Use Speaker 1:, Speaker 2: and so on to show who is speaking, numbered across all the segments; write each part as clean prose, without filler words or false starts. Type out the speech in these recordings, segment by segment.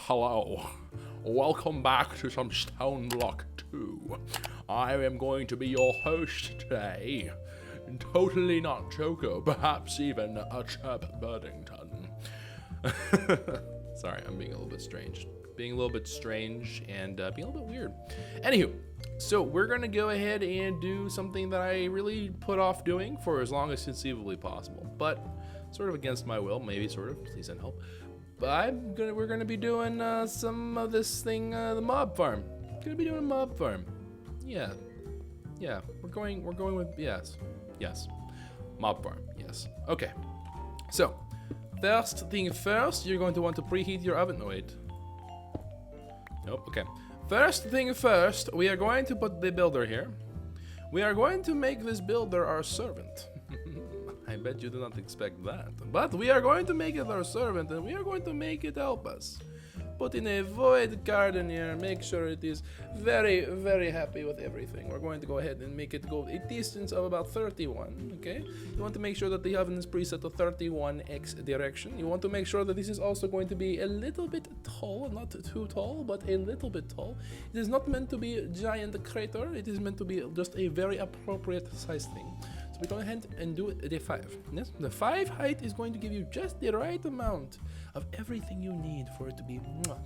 Speaker 1: Hello. Welcome back to some Stoneblock 2. I am going to be your host today. Totally not Choco, perhaps even a Chirp Birdington. Sorry, I'm being a little bit strange. Being a little bit strange and being a little bit weird. Anywho, so we're going to go ahead and do something that I really put off doing for as long as conceivably possible. But sort of against my will, maybe sort of, please send help. But we're gonna be doing some of this thing, the mob farm. Gonna be doing a mob farm. Yeah. We're going with yes, mob farm. Yes. Okay. So, first thing first, you're going to want to preheat your oven. No, wait. Nope. Okay. First thing first, we are going to put the builder here. We are going to make this builder our servant. I bet you did not expect that. But we are going to make it our servant, and we are going to make it help us. Put in a void garden here, make sure it is very, very happy with everything. We're going to go ahead and make it go a distance of about 31, okay? You want to make sure that the oven is preset to 31x direction. You want to make sure that this is also going to be a little bit tall, not too tall, but a little bit tall. It is not meant to be a giant crater, it is meant to be just a very appropriate size thing. We go ahead and do the 5. Yes, the 5 height is going to give you just the right amount of everything you need for it to be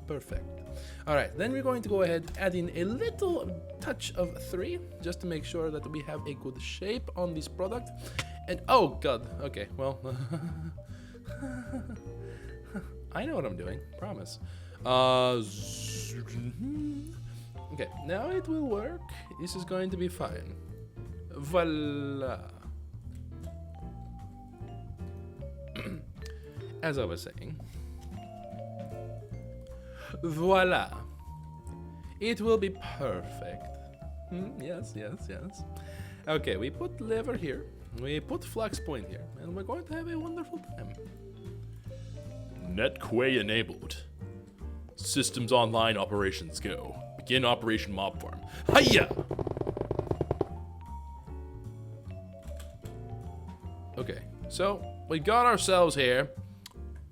Speaker 1: perfect. All right, then we're going to go ahead add in a little touch of 3 just to make sure that we have a good shape on this product. And oh god, okay, well, I know what I'm doing, promise. Okay, now it will work. This is going to be fine. Voila. As I was saying, voila, it will be perfect. Yes. Okay, we put lever here, we put flux point here, and we're going to have a wonderful time. NetQuay enabled. Systems online operations go. Begin operation mob farm. Hiya! Okay, so we got ourselves here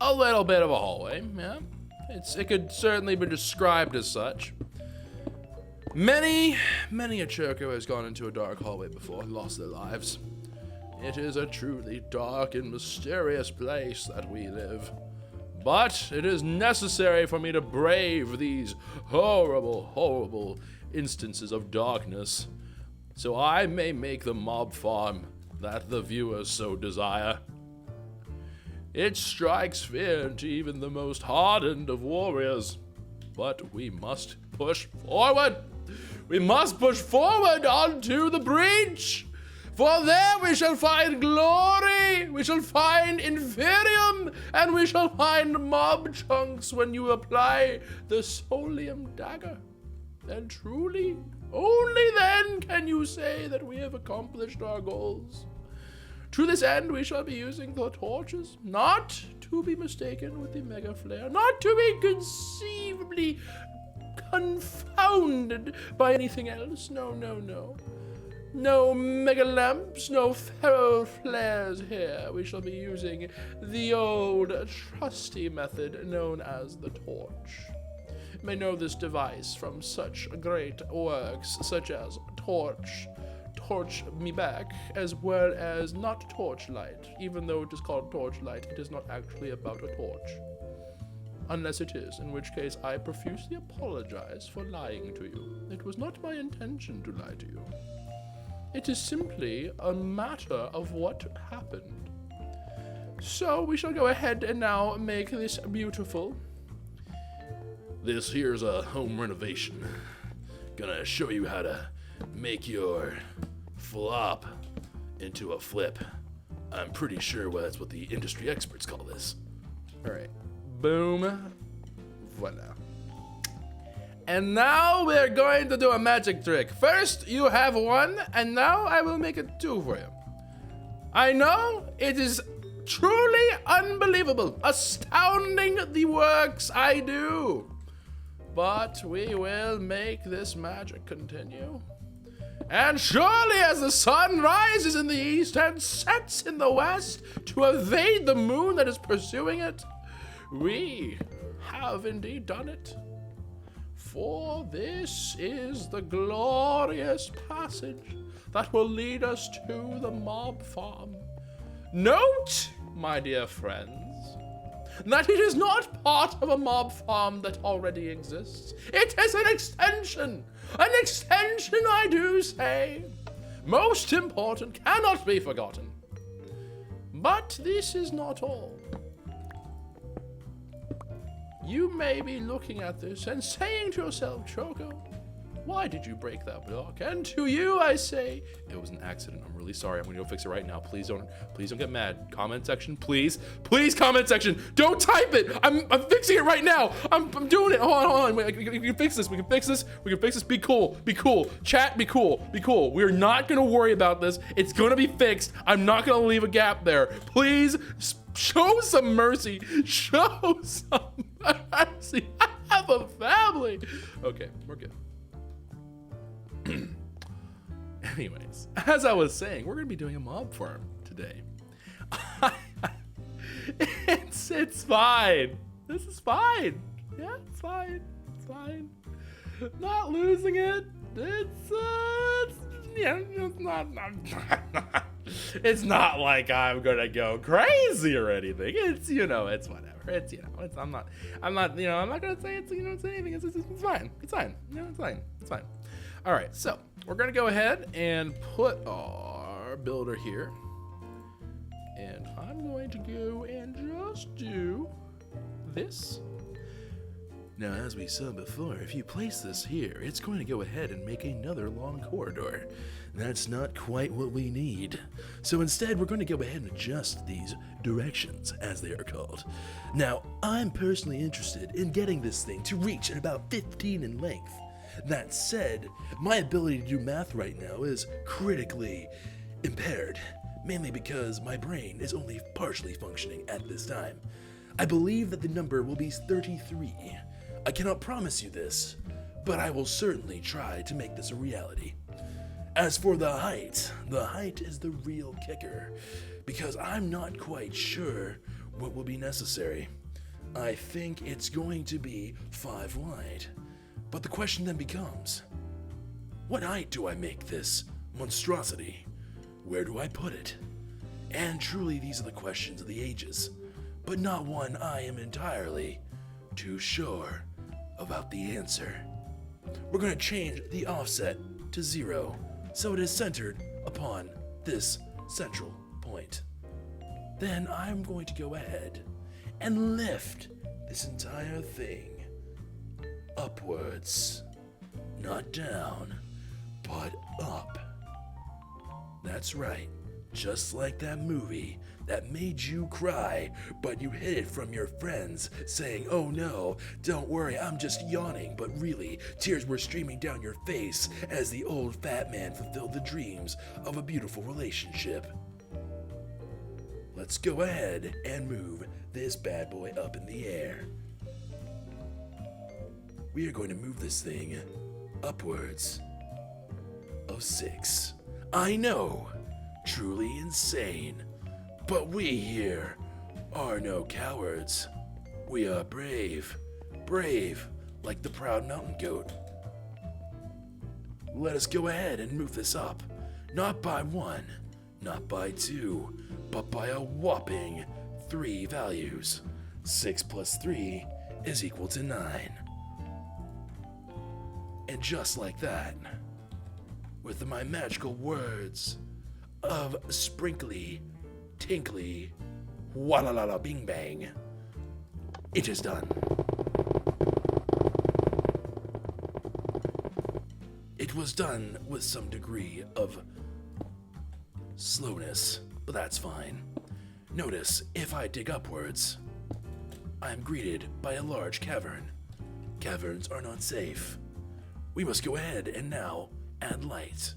Speaker 1: a little bit of a hallway, yeah. It could certainly be described as such. Many a Choco has gone into a dark hallway before and lost their lives. It is a truly dark and mysterious place that we live. But it is necessary for me to brave these horrible instances of darkness, so I may make the mob farm that the viewers so desire. It strikes fear into even the most hardened of warriors, but we must push forward. We must push forward onto the breach, for there we shall find glory, we shall find inferium, and we shall find mob chunks when you apply the Solium dagger. And truly, only then can you say that we have accomplished our goals. To this end, we shall be using the torches, not to be mistaken with the mega flare, not to be conceivably confounded by anything else. No. No mega lamps, no ferro flares here. We shall be using the old trusty method known as the torch. You may know this device from such great works such as Torch Me Back, as well as Not Torchlight. Even though it is called Torchlight, it is not actually about a torch. Unless it is, in which case I profusely apologize for lying to you. It was not my intention to lie to you. It is simply a matter of what happened. So we shall go ahead and now make this beautiful. This here's a home renovation. Gonna show you how to make your flop into a flip. I'm pretty sure that's what the industry experts call this. All right, boom, voila. And now we're going to do a magic trick. First, you have 1, and now I will make it 2 for you. I know it is truly unbelievable, astounding the works I do. But we will make this magic continue. And surely as the sun rises in the east and sets in the west to evade the moon that is pursuing it, we have indeed done it. For this is the glorious passage that will lead us to the mob farm. Note, my dear friends, that it is not part of a mob farm that already exists. It is an extension. An extension, I do say. Most important, cannot be forgotten. But this is not all. You may be looking at this and saying to yourself, Choco, why did you break that block? And to you I say, it was an accident. I'm really sorry. I'm gonna go fix it right now. Please don't get mad. Comment section, please comment section. Don't type it. I'm fixing it right now. I'm doing it. Hold on. Wait, we can fix this. We can fix this. Be cool. Chat, be cool. We're not gonna worry about this. It's gonna be fixed. I'm not gonna leave a gap there. Please show some mercy. Show some mercy. I have a family. Okay, we're good. Anyways, as I was saying, we're gonna be doing a mob farm today. It's fine. This is fine. Yeah, it's fine. Not losing it. It's not. It's not like I'm gonna go crazy or anything. It's it's whatever. I'm not gonna say it's anything. It's fine. It's fine. All right, so we're gonna go ahead and put our builder here, and I'm going to go and just do this. Now, as we saw before, if you place this here, it's going to go ahead and make another long corridor. That's not quite what we need. So instead, we're going to go ahead and adjust these directions, as they are called. Now, I'm personally interested in getting this thing to reach at about 15 in length. That said, my ability to do math right now is critically impaired, mainly because my brain is only partially functioning at this time. I believe that the number will be 33. I cannot promise you this, but I will certainly try to make this a reality. As for the height is the real kicker, because I'm not quite sure what will be necessary. I think it's going to be 5 wide. But the question then becomes, what height do I make this monstrosity? Where do I put it? And truly, these are the questions of the ages, but not one I am entirely too sure about the answer. We're going to change the offset to 0, so it is centered upon this central point. Then I'm going to go ahead and lift this entire thing upwards, not down, but up. That's right, just like that movie that made you cry, but you hid it from your friends, saying, oh no, don't worry, I'm just yawning, but really, tears were streaming down your face as the old fat man fulfilled the dreams of a beautiful relationship. Let's go ahead and move this bad boy up in the air. We are going to move this thing upwards of 6. I know, truly insane, but we here are no cowards. We are brave like the proud mountain goat. Let us go ahead and move this up, not by 1, not by 2, but by a whopping 3 values. 6 plus 3 is equal to 9. And just like that, with my magical words of sprinkly, tinkly, walla bing bang, it is done. It was done with some degree of slowness, but that's fine. Notice, if I dig upwards, I am greeted by a large cavern. Caverns are not safe. We must go ahead and now add light.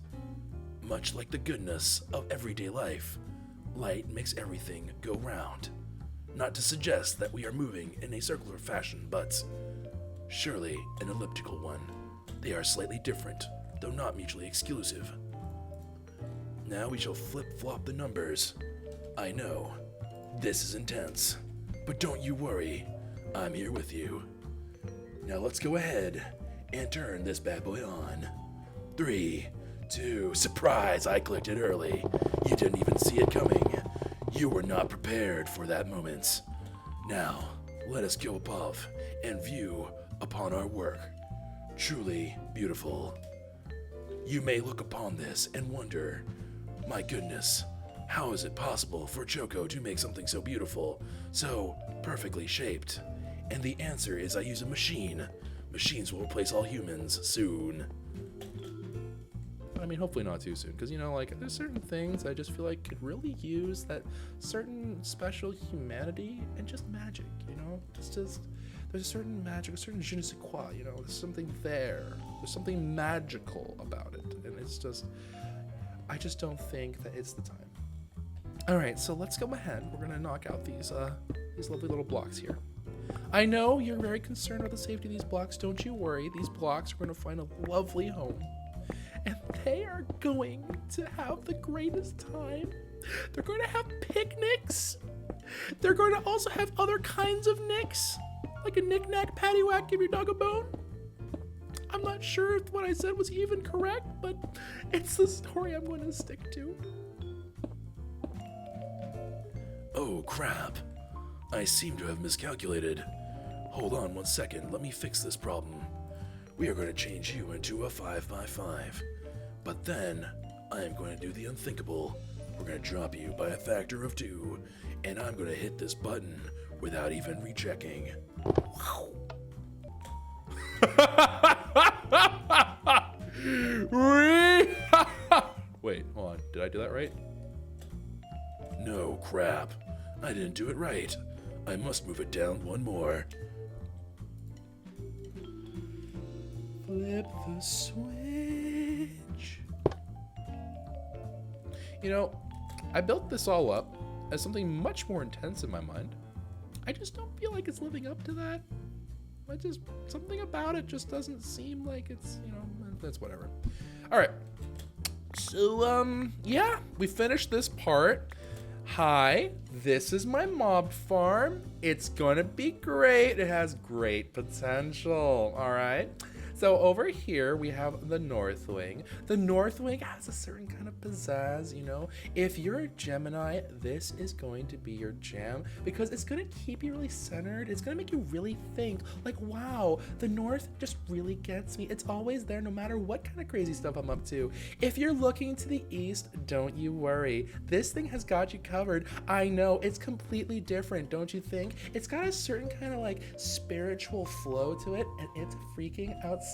Speaker 1: Much like the goodness of everyday life, light makes everything go round. Not to suggest that we are moving in a circular fashion, but surely an elliptical one. They are slightly different, though not mutually exclusive. Now we shall flip-flop the numbers. I know, this is intense, but don't you worry.
Speaker 2: I'm here with you. Now let's go ahead and turn this bad boy on. 3, 2, surprise, I clicked it early. You didn't even see it coming. You were not prepared for that moment. Now, let us go above and view upon our work. Truly beautiful. You may look upon this and wonder, my goodness, how is it possible for Choco to make something so beautiful, so perfectly shaped? And the answer is I use a machine. Machines will replace all humans soon.
Speaker 1: I mean, hopefully not too soon, because, you know, like, there's certain things I just feel like could really use that certain special humanity and just magic, you know? It's just, there's a certain magic, a certain je ne sais quoi, you know? There's something there. There's something magical about it, and it's just, I just don't think that it's the time. All right, so let's go ahead. We're gonna knock out these lovely little blocks here. I know you're very concerned about the safety of these blocks. Don't you worry. These blocks are going to find a lovely home. And they are going to have the greatest time. They're going to have picnics. They're going to also have other kinds of nicks. Like a knick-knack, paddywhack, give your dog a bone. I'm not sure if what I said was even correct, but it's the story I'm going to stick to.
Speaker 2: Oh, crap. I seem to have miscalculated. Hold on 1 second, let me fix this problem. We are going to change you into a 5x5. But then, I am going to do the unthinkable. We're going to drop you by a factor of 2, and I'm going to hit this button without even rechecking.
Speaker 1: Wait, hold on. Did I do that right?
Speaker 2: No, crap. I didn't do it right. I must move it down 1 more.
Speaker 1: Flip the switch. You know, I built this all up as something much more intense in my mind. I just don't feel like it's living up to that. Something about it just doesn't seem like it's, you know, that's whatever. All right. So, yeah, we finished this part. Hi, this is my mob farm. It's gonna be great. It has great potential, all right? So over here, we have the North Wing. The North Wing has a certain kind of pizzazz, you know? If you're a Gemini, this is going to be your jam because it's gonna keep you really centered. It's gonna make you really think, like, wow, the North just really gets me. It's always there no matter what kind of crazy stuff I'm up to. If you're looking to the East, don't you worry. This thing has got you covered. I know, it's completely different, don't you think? It's got a certain kind of like spiritual flow to it, and it's freaking outstanding.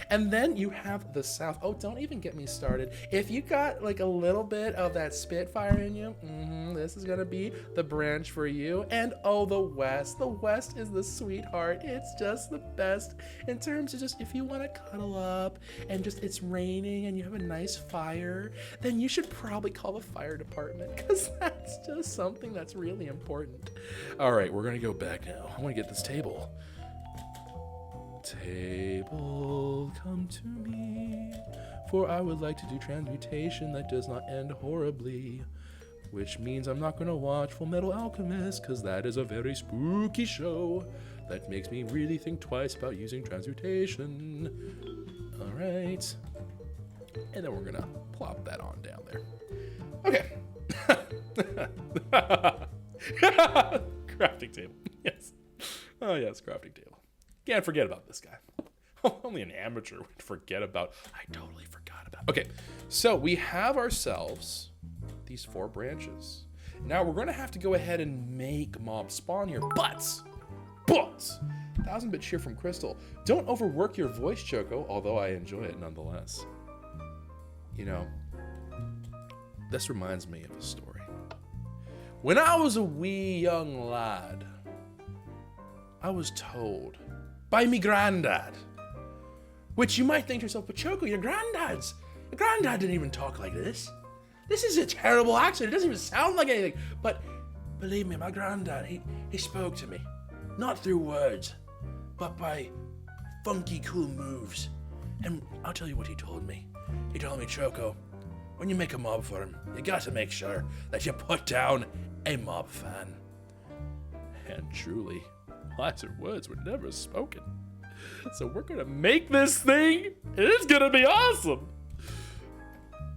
Speaker 1: And then you have the South. Oh, don't even get me started. If you got like a little bit of that Spitfire in you, this is gonna be the branch for you. And oh, the West. The West is the sweetheart. It's just the best in terms of just if you want to cuddle up and just it's raining and you have a nice fire, then you should probably call the fire department because that's just something that's really important. All right, we're gonna go back now. I want to get this table. Table, come to me, for I would like to do transmutation that does not end horribly, which means I'm not going to watch Full Metal Alchemist, because that is a very spooky show that makes me really think twice about using transmutation. All right. And then we're going to plop that on down there. Okay. Crafting table. Yes. Oh, yes, crafting table. Can't forget about this guy. Only an amateur would forget about. I totally forgot about. Okay, so we have ourselves these 4 branches. Now we're going to have to go ahead and make mob spawn here. But 1000-bit cheer from Crystal. Don't overwork your voice, Choco, although I enjoy it nonetheless. You know, this reminds me of a story. When I was a wee young lad, I was told by me granddad, which you might think to yourself, but Choco, your granddad didn't even talk like this. This is a terrible accent. It doesn't even sound like anything. But believe me, my granddad, he spoke to me, not through words, but by funky, cool moves. And I'll tell you what he told me. He told me, Choco, when you make a mob farm, you got to make sure that you put down a mob fan. And truly, wiser words were never spoken. So we're gonna make this thing, and it's gonna be awesome.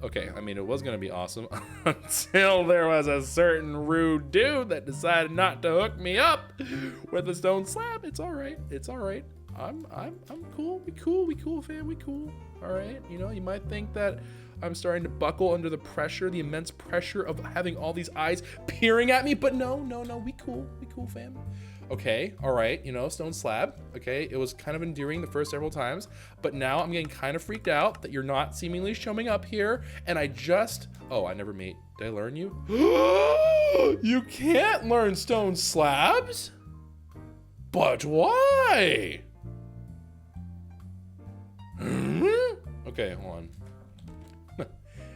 Speaker 1: Okay, I mean, it was gonna be awesome until there was a certain rude dude that decided not to hook me up with a stone slab. It's all right. It's all right. I'm cool. We cool, fam. We cool. All right. You know, you might think that I'm starting to buckle under the pressure, the immense pressure of having all these eyes peering at me, but no. We cool, fam. Okay, all right, you know, stone slab. Okay, it was kind of endearing the first several times, but now I'm getting kind of freaked out that you're not seemingly showing up here, and I never made. Did I learn you? You can't learn stone slabs? But why? Okay, hold on.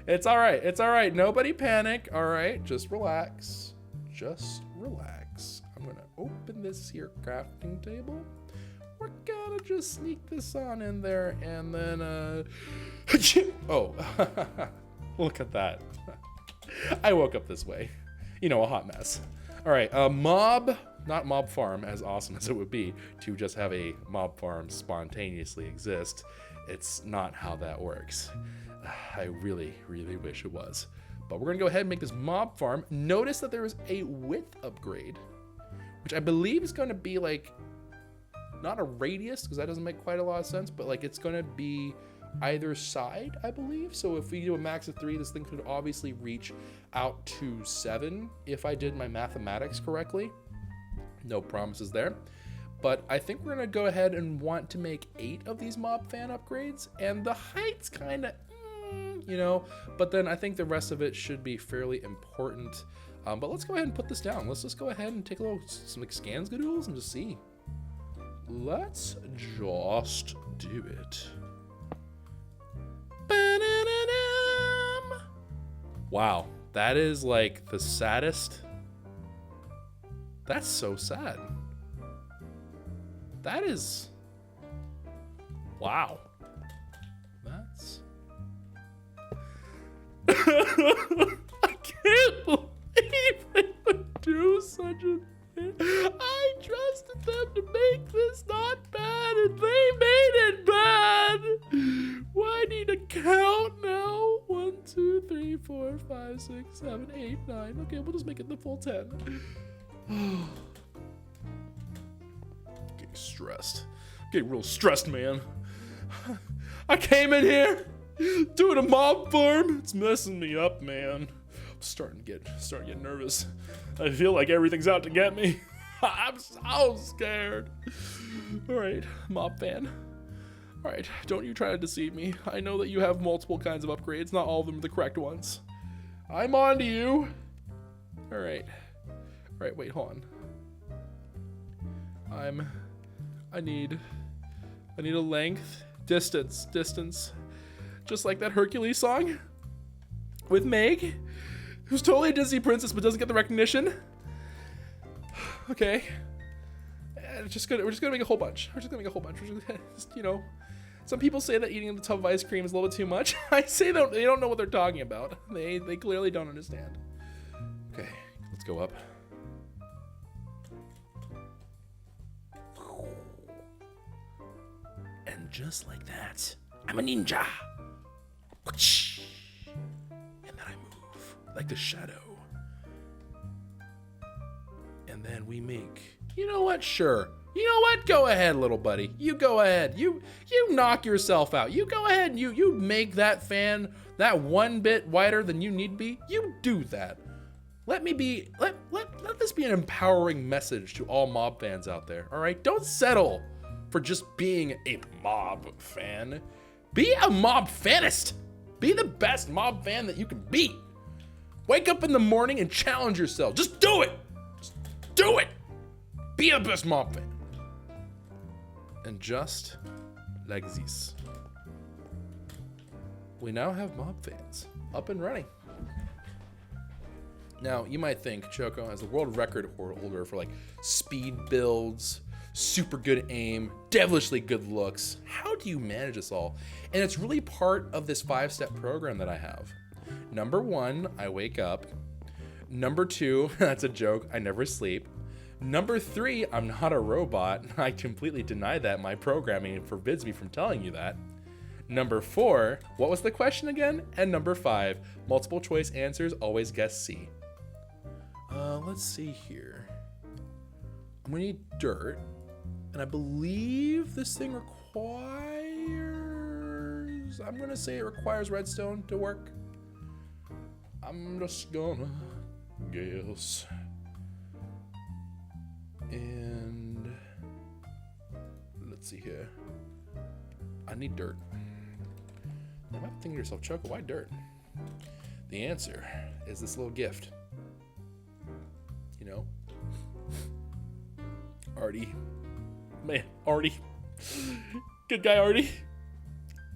Speaker 1: It's all right. Nobody panic, all right? Just relax. I'm gonna open this here crafting table. We're gonna just sneak this on in there and then, oh, look at that. I woke up this way. You know, a hot mess. All right, not mob farm, as awesome as it would be to just have a mob farm spontaneously exist. It's not how that works. I really wish it was. But we're gonna go ahead and make this mob farm. Notice that there is a width upgrade, which I believe is gonna be like, not a radius, because that doesn't make quite a lot of sense, but like it's gonna be either side, I believe. So if we do a max of 3, this thing could obviously reach out to 7, if I did my mathematics correctly. No promises there. But I think we're gonna go ahead and want to make 8 of these mob fan upgrades, and the height's kinda, you know, but then I think the rest of it should be fairly important. But let's go ahead and put this down. Let's just go ahead and take a little, some like scanskadoodles and just see. Let's just do it. Ba-da-da-dum. Wow, that is like the saddest. That's so sad. That is, wow. That's, I can't believe they would do such a thing. I trusted them to make this not bad, and they made it bad. Well, I need to count now. 1, 2, 3, 4, 5, 6, 7, 8, 9. Okay, we'll just make it the full 10. Getting stressed. Getting real stressed, man. I came in here doing a mob farm. It's messing me up, man. I'm starting to get nervous. I feel like everything's out to get me. I'm so scared. All right, mob fan. All right, don't you try to deceive me. I know that you have multiple kinds of upgrades. Not all of them are the correct ones. I'm on to you. All right. All right, wait, hold on. I need a length, distance. Just like that Hercules song with Meg, who's totally a Disney princess but doesn't get the recognition. Okay. We're just gonna make a whole bunch. We're just, you know, some people say that eating a tub of ice cream is a little bit too much. I say that they don't know what they're talking about. They clearly don't understand. Okay, let's go up. And just like that, I'm a ninja. And then I move like the shadow. And then we make, you know what? Sure. You know what? Go ahead, little buddy. You go ahead. You knock yourself out. You go ahead and you make that fan that 1 bit wider than you need to be. You do that. Let this be an empowering message to all mob fans out there. All right? Don't settle for just being a mob fan. Be a mob fanist. Be the best mob fan that you can be. Wake up in the morning and challenge yourself. Just do it. Just do it. Be the best mob fan. And just like this, we now have mob fans up and running. Now, you might think Choco, as the world record holder for like speed builds, super good aim, devilishly good looks, how do you manage this all? And it's really part of this 5-step program that I have. Number 1, I wake up. Number 2, that's a joke, I never sleep. Number 3, I'm not a robot. I completely deny that. My programming forbids me from telling you that. Number 4, what was the question again? And number 5, multiple choice answers, always guess C. Let's see here. I'm gonna need dirt, and I believe this thing requires, I'm gonna say it requires redstone to work. I'm just gonna guess. And let's see here. I need dirt. You might be thinking to yourself, Choco, why dirt? The answer is this little gift. You know? Artie. Man, Artie. Good guy, Artie.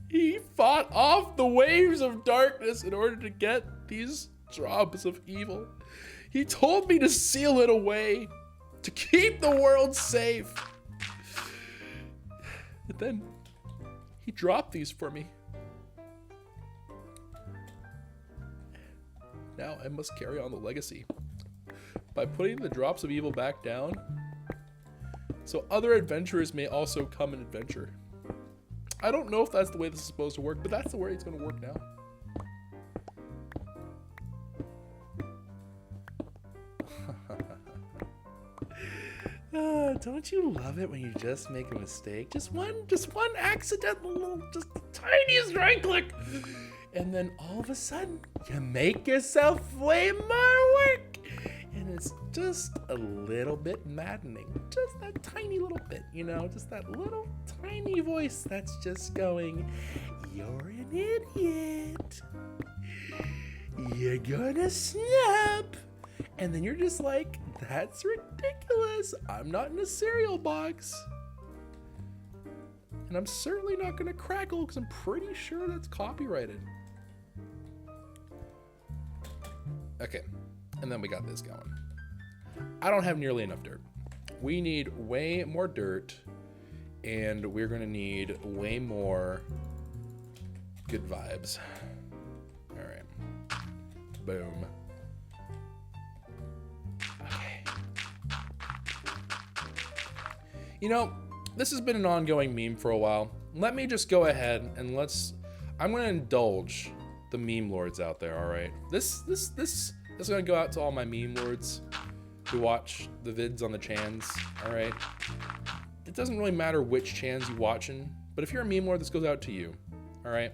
Speaker 1: He fought off the waves of darkness in order to get these drops of evil. He told me to seal it away, to keep the world safe. And then he dropped these for me. Now I must carry on the legacy by putting the drops of evil back down, so other adventurers may also come and adventure. I don't know if that's the way this is supposed to work, but that's the way it's going to work now. Don't you love it when you just make a mistake? Just one accidental little, just the tiniest right click. And then all of a sudden, you make yourself way more work. And it's just a little bit maddening. Just that tiny little bit, you know, just that little tiny voice that's just going, you're an idiot. You're gonna snap. And then you're just like, that's ridiculous. I'm not in a cereal box. And I'm certainly not gonna crackle because I'm pretty sure that's copyrighted. Okay, and then we got this going. I don't have nearly enough dirt. We need way more dirt, and we're gonna need way more good vibes. All right, boom. Okay. You know, this has been an ongoing meme for a while. Let me just go ahead and I'm gonna indulge the meme lords out there, all right? This is gonna go out to all my meme lords who watch the vids on the chans, all right? It doesn't really matter which chans you watching, but if you're a meme lord, this goes out to you, all right?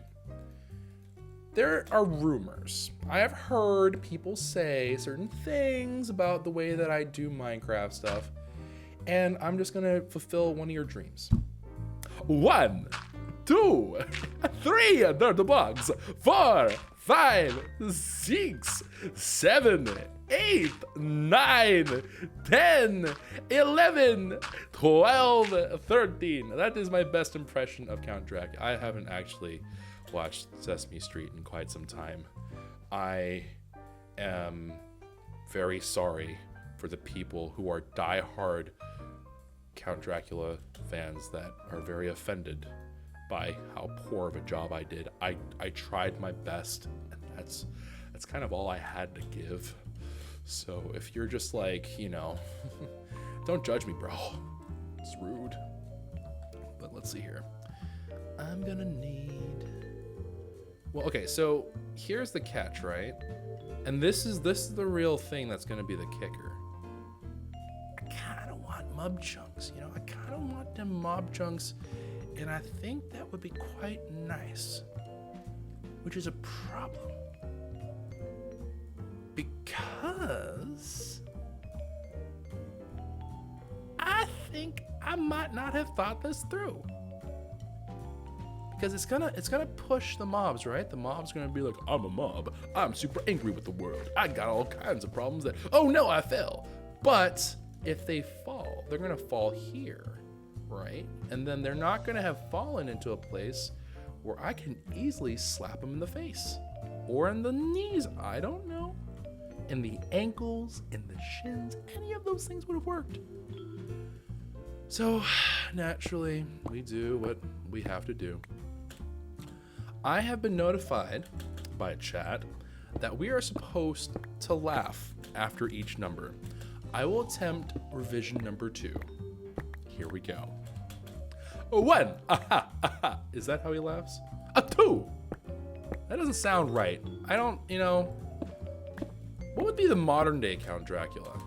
Speaker 1: There are rumors. I have heard people say certain things about the way that I do Minecraft stuff, and I'm just gonna fulfill one of your dreams. 1, 2, 3 dirty bugs, 4, 5, 6, 7, 8, 9, 10, 11, 12, 13. That is my best impression of Count Dracula. I haven't actually watched Sesame Street in quite some time. I am very sorry for the people who are diehard Count Dracula fans that are very offended by how poor of a job I did. I tried my best, and that's kind of all I had to give. So if you're just like, you know, don't judge me, bro. It's rude. But let's see here. I'm gonna need... Well, okay, so here's the catch, right? And this is the real thing that's gonna be the kicker. I kinda want mob chunks, you know? I kinda want them mob chunks, and I think that would be quite nice. Which is a problem. Because I think I might not have thought this through. Because it's gonna push the mobs, right? The mob's gonna be like, I'm a mob. I'm super angry with the world. I got all kinds of problems that, oh no, I fell. But if they fall, they're gonna fall here, right? And then they're not gonna have fallen into a place where I can easily slap them in the face. Or in the knees, I don't know. In the ankles, in the shins, any of those things would have worked. So, naturally, we do what we have to do. I have been notified by chat that we are supposed to laugh after each number. I will attempt revision number 2. Here we go. 1. Aha, aha. Is that how he laughs? A 2. That doesn't sound right. I don't, what would be the modern day Count Dracula?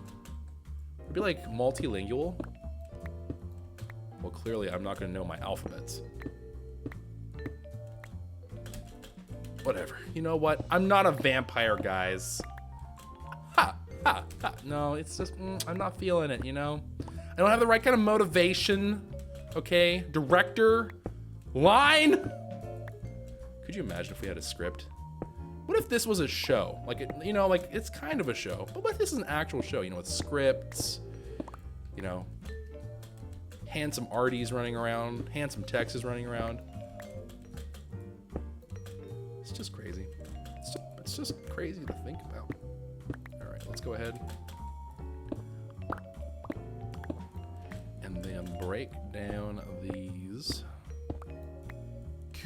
Speaker 1: It'd be like multilingual. Well, clearly I'm not gonna know my alphabets. Whatever. You know what? I'm not a vampire, guys. Ha, ha, ha. No, it's just, I'm not feeling it, I don't have the right kind of motivation. Okay, director, line. Could you imagine if we had a script? What if this was a show? Like, it's kind of a show, but what if this is an actual show, with scripts, handsome arties running around, handsome Texas running around. It's just crazy. It's just crazy to think about. All right, let's go ahead. And then break down these.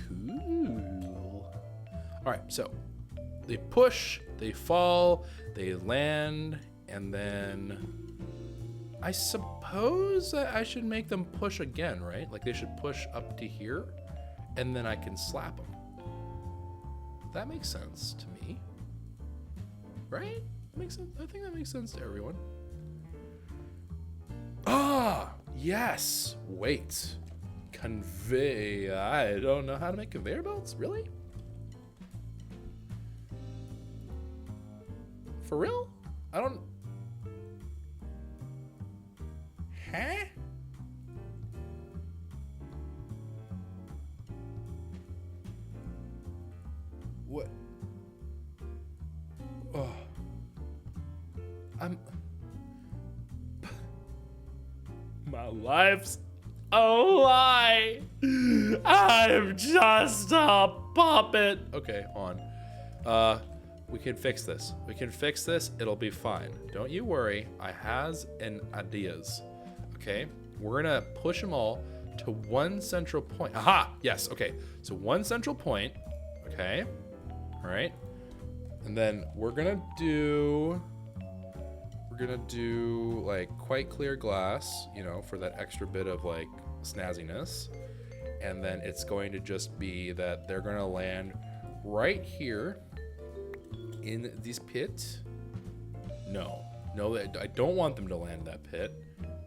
Speaker 1: Cool. All right, so they push, they fall, they land, and then I suppose that I should make them push again, right? Like they should push up to here, and then I can slap them. That makes sense to me, right? Makes sense. I think that makes sense to everyone. Ah, yes. Wait. Convey. I don't know how to make conveyor belts. Really? For real? I don't. Huh? What? Oh. My life's a lie. I'm just a puppet. Okay, hold on. We can fix this. It'll be fine. Don't you worry. I has an ideas. Okay, we're gonna push them all to one central point. Aha! Yes. Okay. So one central point. Okay. All right. And then we're gonna do like quite clear glass, for that extra bit of like snazziness. And then it's going to just be that they're gonna land right here in this pit. No, I don't want them to land in that pit.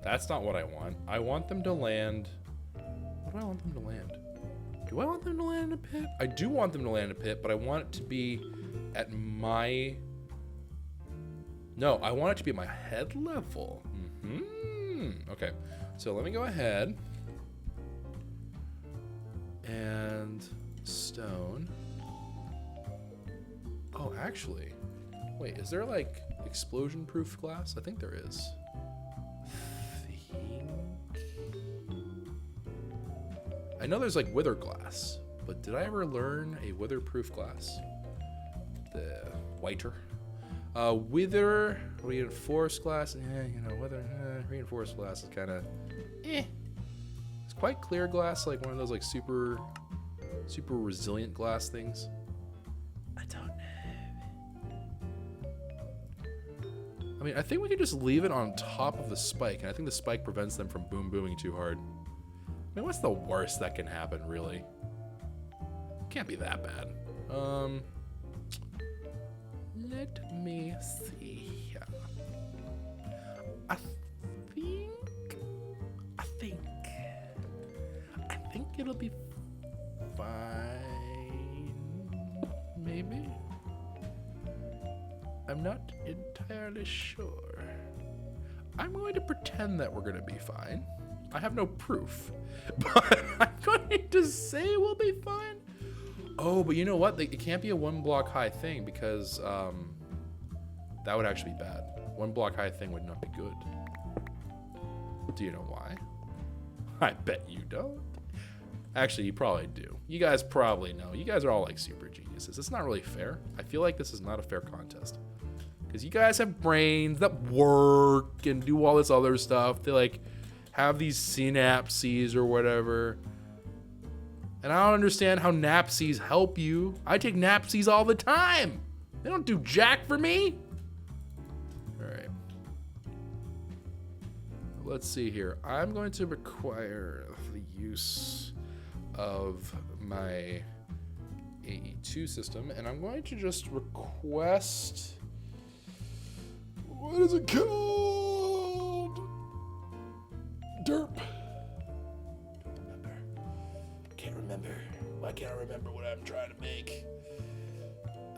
Speaker 1: That's not what I want. I want them to land. What do I want them to land? Do I want them to land in a pit? I do want them to land in a pit, but I want it to be at my. No, I want it to be at my head level. Okay, so let me go ahead and stone. Oh, actually, wait, is there like explosion-proof glass? I think there is. I know there's like wither glass, but did I ever learn a wither-proof glass? The whiter. Wither reinforced glass. Wither reinforced glass is kind of It's quite clear glass, like one of those like super resilient glass things. I don't know. I mean, I think we could just leave it on top of the spike, and I think the spike prevents them from booming too hard. I mean, what's the worst that can happen, really? Can't be that bad. Let me see here. I think it'll be fine. Maybe. I'm not entirely sure. I'm going to pretend that we're going to be fine. I have no proof, but I'm going to say we'll be fine. Oh, but you know what? It can't be a 1 block high thing because that would actually be bad. 1 block high thing would not be good. Do you know why? I bet you don't. Actually, you probably do. You guys probably know. You guys are all like super geniuses. It's not really fair. I feel like this is not a fair contest. Because you guys have brains that work and do all this other stuff. They like have these synapses or whatever. And I don't understand how napsies help you. I take napsies all the time. They don't do jack for me. All right. let's see here. I'm going to require the use of my AE2 system, and I'm going to just request, what is it called? Derp.
Speaker 2: Can't remember. Why can't I remember what I'm trying to make?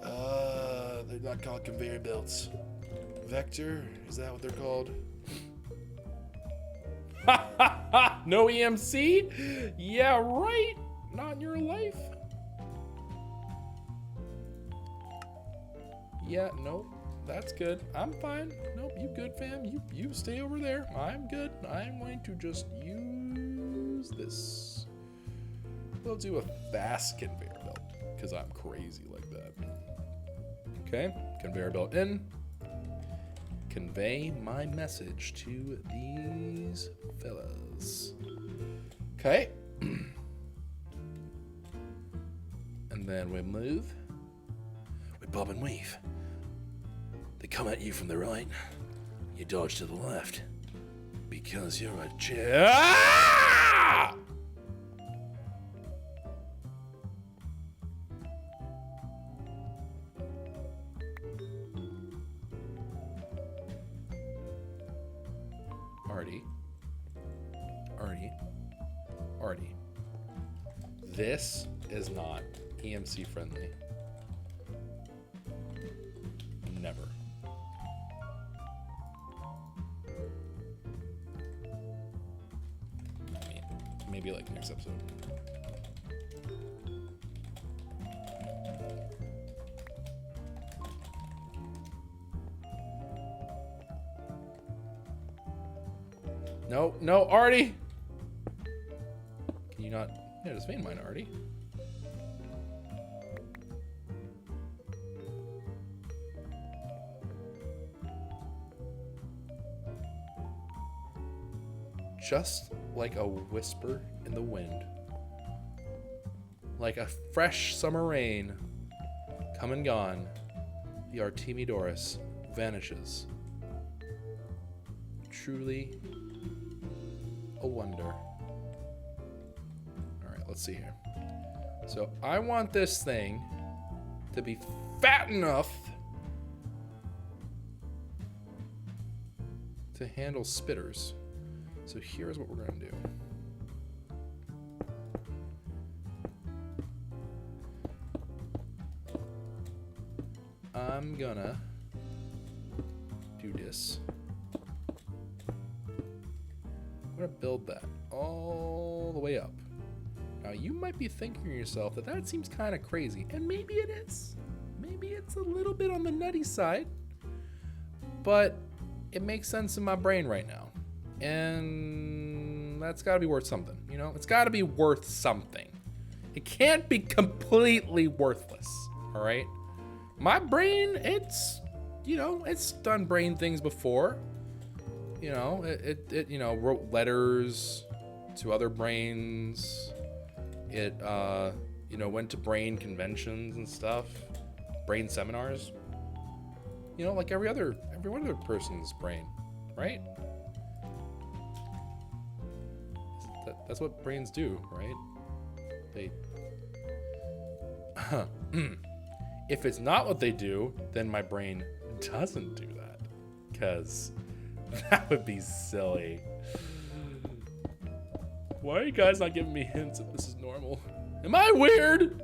Speaker 2: They're not called conveyor belts. Vector, is that what they're called?
Speaker 1: No EMC? Yeah, right. Not in your life. Yeah, nope. That's good. I'm fine. Nope, you good, fam. You stay over there. I'm good. I'm going to just use this. We'll do a fast conveyor belt because I'm crazy like that. Okay, conveyor belt in. Convey my message to these fellas. Okay. And then we move.
Speaker 2: We bob and weave. They come at you from the right. You dodge to the left. Because you're a
Speaker 1: Ah! Artie. This is not EMC friendly. Never. I mean, maybe like next episode. No, Artie! Can you not? Yeah, just vein mine, Artie. Just like a whisper in the wind, like a fresh summer rain, come and gone, the Artemidoros vanishes. Truly a wonder. All right, let's see here. So I want this thing to be fat enough to handle spitters. So here's what we're gonna do. I'm gonna do this. I'm gonna build that all the way up. Now you might be thinking to yourself that seems kind of crazy, and maybe it is. Maybe it's a little bit on the nutty side, but it makes sense in my brain right now. And that's gotta be worth something, you know? It's gotta be worth something. It can't be completely worthless, all right? My brain, it's done brain things before. You know, it wrote letters to other brains. It, went to brain conventions and stuff, brain seminars. You know, like every other person's brain, right? That's what brains do, right? If it's not what they do, then my brain doesn't do that, because that would be silly. Why are you guys not giving me hints if this is normal? Am I weird?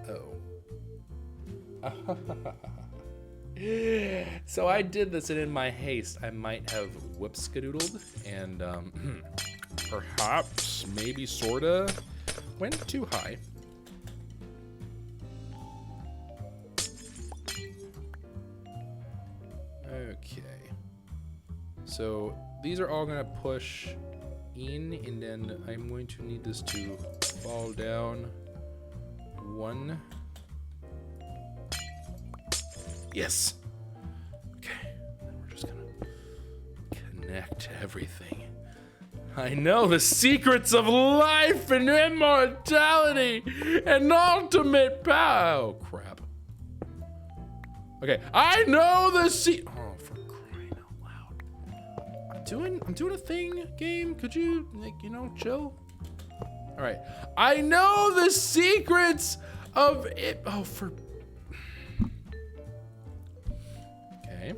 Speaker 1: Oh. So I did this, and in my haste, I might have whoop-skadoodled, and perhaps, maybe, sorta, went too high. Okay. So these are all gonna push in, and then I'm going to need this to fall down one. Yes. Okay, then we're just gonna connect everything. I know the secrets of life and immortality and ultimate power. Oh, crap. Okay, I know the oh, for crying out loud. I'm doing a thing, game. Could you, like, you know, chill? All right. I know the secrets of it. Oh, for. Okay.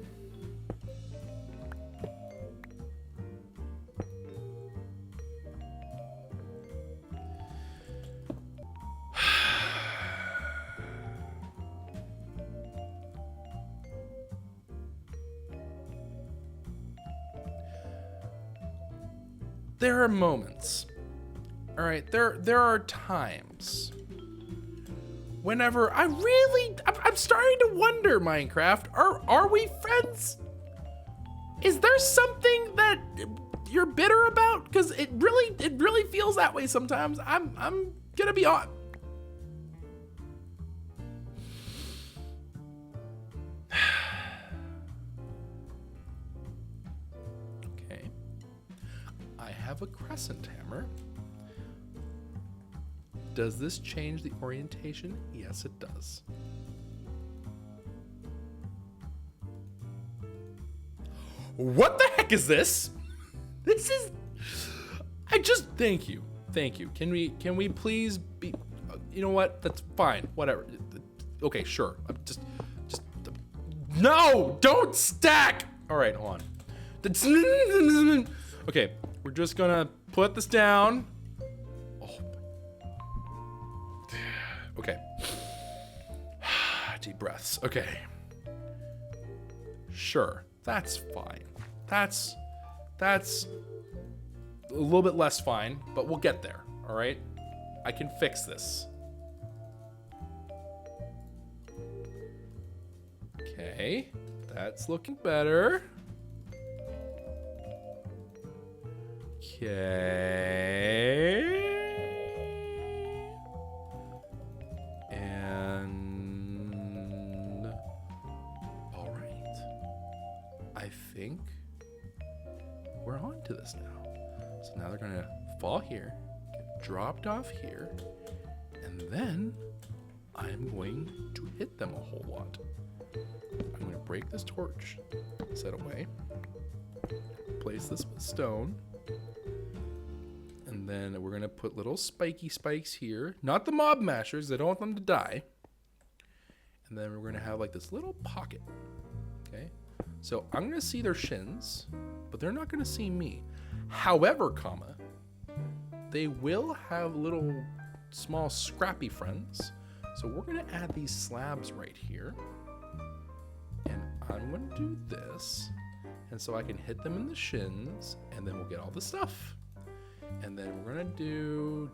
Speaker 1: There are moments, all right, there are times whenever I'm starting to wonder, Minecraft, are we friends? Is there something that you're bitter about? Because it really feels that way sometimes. I'm gonna be on. Have a crescent hammer. Does this change the orientation? Yes, it does. What the heck is this? This is, thank you. Can we please be, you know what? That's fine. Whatever. Okay, sure. No, don't stack. All right, hold on. Okay. We're just gonna put this down. Oh. Okay. Deep breaths. Okay. Sure, that's fine. That's a little bit less fine, but we'll get there, all right? I can fix this. Okay, that's looking better. Okay. And all right. I think we're on to this now. So now they're gonna fall here, get dropped off here, and then I'm going to hit them a whole lot. I'm gonna break this torch, set away, place this with stone. And then we're gonna put little spiky spikes here. Not the mob mashers, I don't want them to die. And then we're gonna have like this little pocket, okay? So I'm gonna see their shins, but they're not gonna see me. However, they will have little small scrappy friends. So we're gonna add these slabs right here. And I'm gonna do this. And so I can hit them in the shins, and then we'll get all the stuff. And then we're gonna do,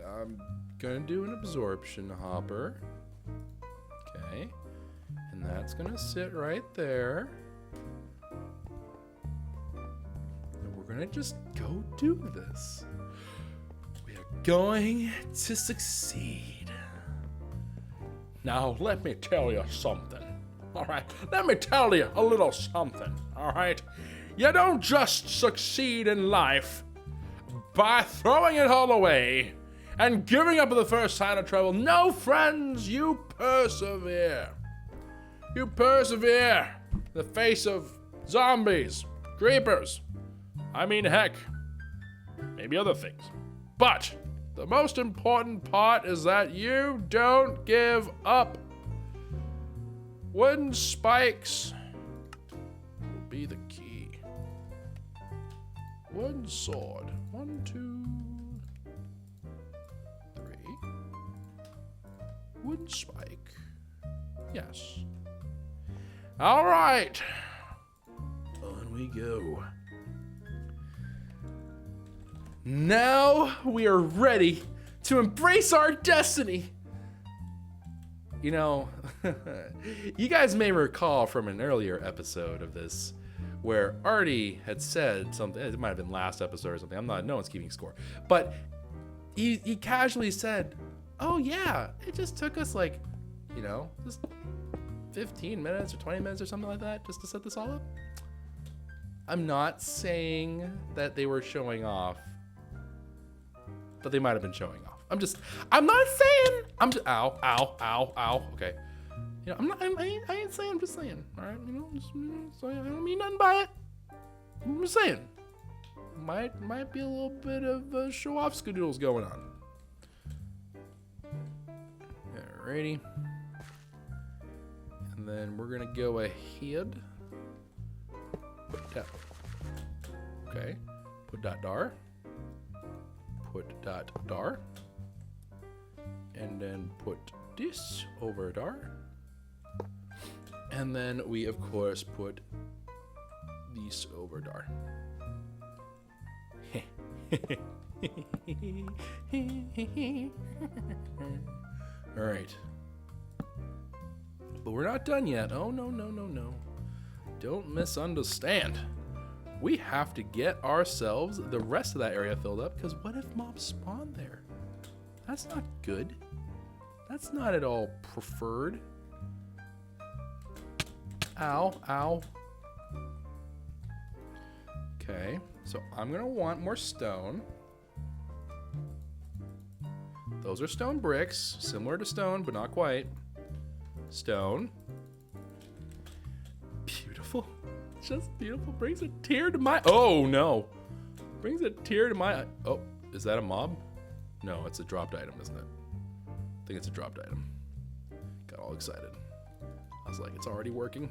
Speaker 1: I'm gonna do an absorption hopper. Okay. And that's gonna sit right there. And we're gonna just go do this. We are going to succeed. Now, let me tell you something. All right, let me tell you a little something. All right. You don't just succeed in life by throwing it all away and giving up the first sign of trouble. No, friends, you persevere. You persevere in the face of zombies, creepers. I mean, heck, maybe other things. But the most important part is that you don't give up. Wooden spikes will be the key. Wooden sword. 1, 2, 3. Wooden spike. Yes. All right. On we go. Now we are ready to embrace our destiny. You know, you guys may recall from an earlier episode of this where Artie had said something. It might have been last episode or something. No one's keeping score. But he casually said, oh yeah, it just took us like, you know, just 15 minutes or 20 minutes or something like that just to set this all up. I'm not saying that they were showing off, but they might have been showing off. I'm not saying, ow, okay. You know, I ain't saying, I'm just saying, all right, you know, so I don't mean nothing by it. I'm just saying. Might be a little bit of show-off schedules going on. Alrighty. And then we're gonna go ahead. Put that. Okay. Put dot dar. Put dot dar. And then put this over dar. And then we of course put these over dar. All right. But we're not done yet. Oh, no, no, no, no. Don't misunderstand. We have to get ourselves the rest of that area filled up, because what if mobs spawn there? That's not good. That's not at all preferred. Ow, ow. Okay, so I'm gonna want more stone. Those are stone bricks, similar to stone, but not quite. Stone. Beautiful. Just beautiful. Brings a tear to my... Oh, no. Brings a tear to my... Oh, is that a mob? No, it's a dropped item, isn't it? I think it's a dropped item. Got all excited. I was like, it's already working.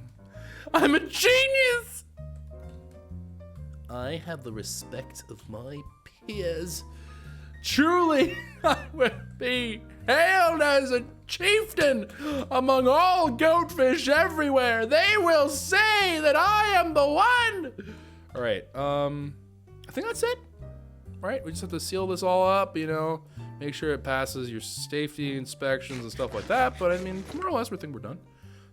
Speaker 1: I'm a genius! I have the respect of my peers. Truly, I will be hailed as a chieftain among all goatfish everywhere. They will say that I am the one. All right, I think that's it. Right, we just have to seal this all up, you know, make sure it passes your safety inspections and stuff like that. But I mean, more or less, we think we're done.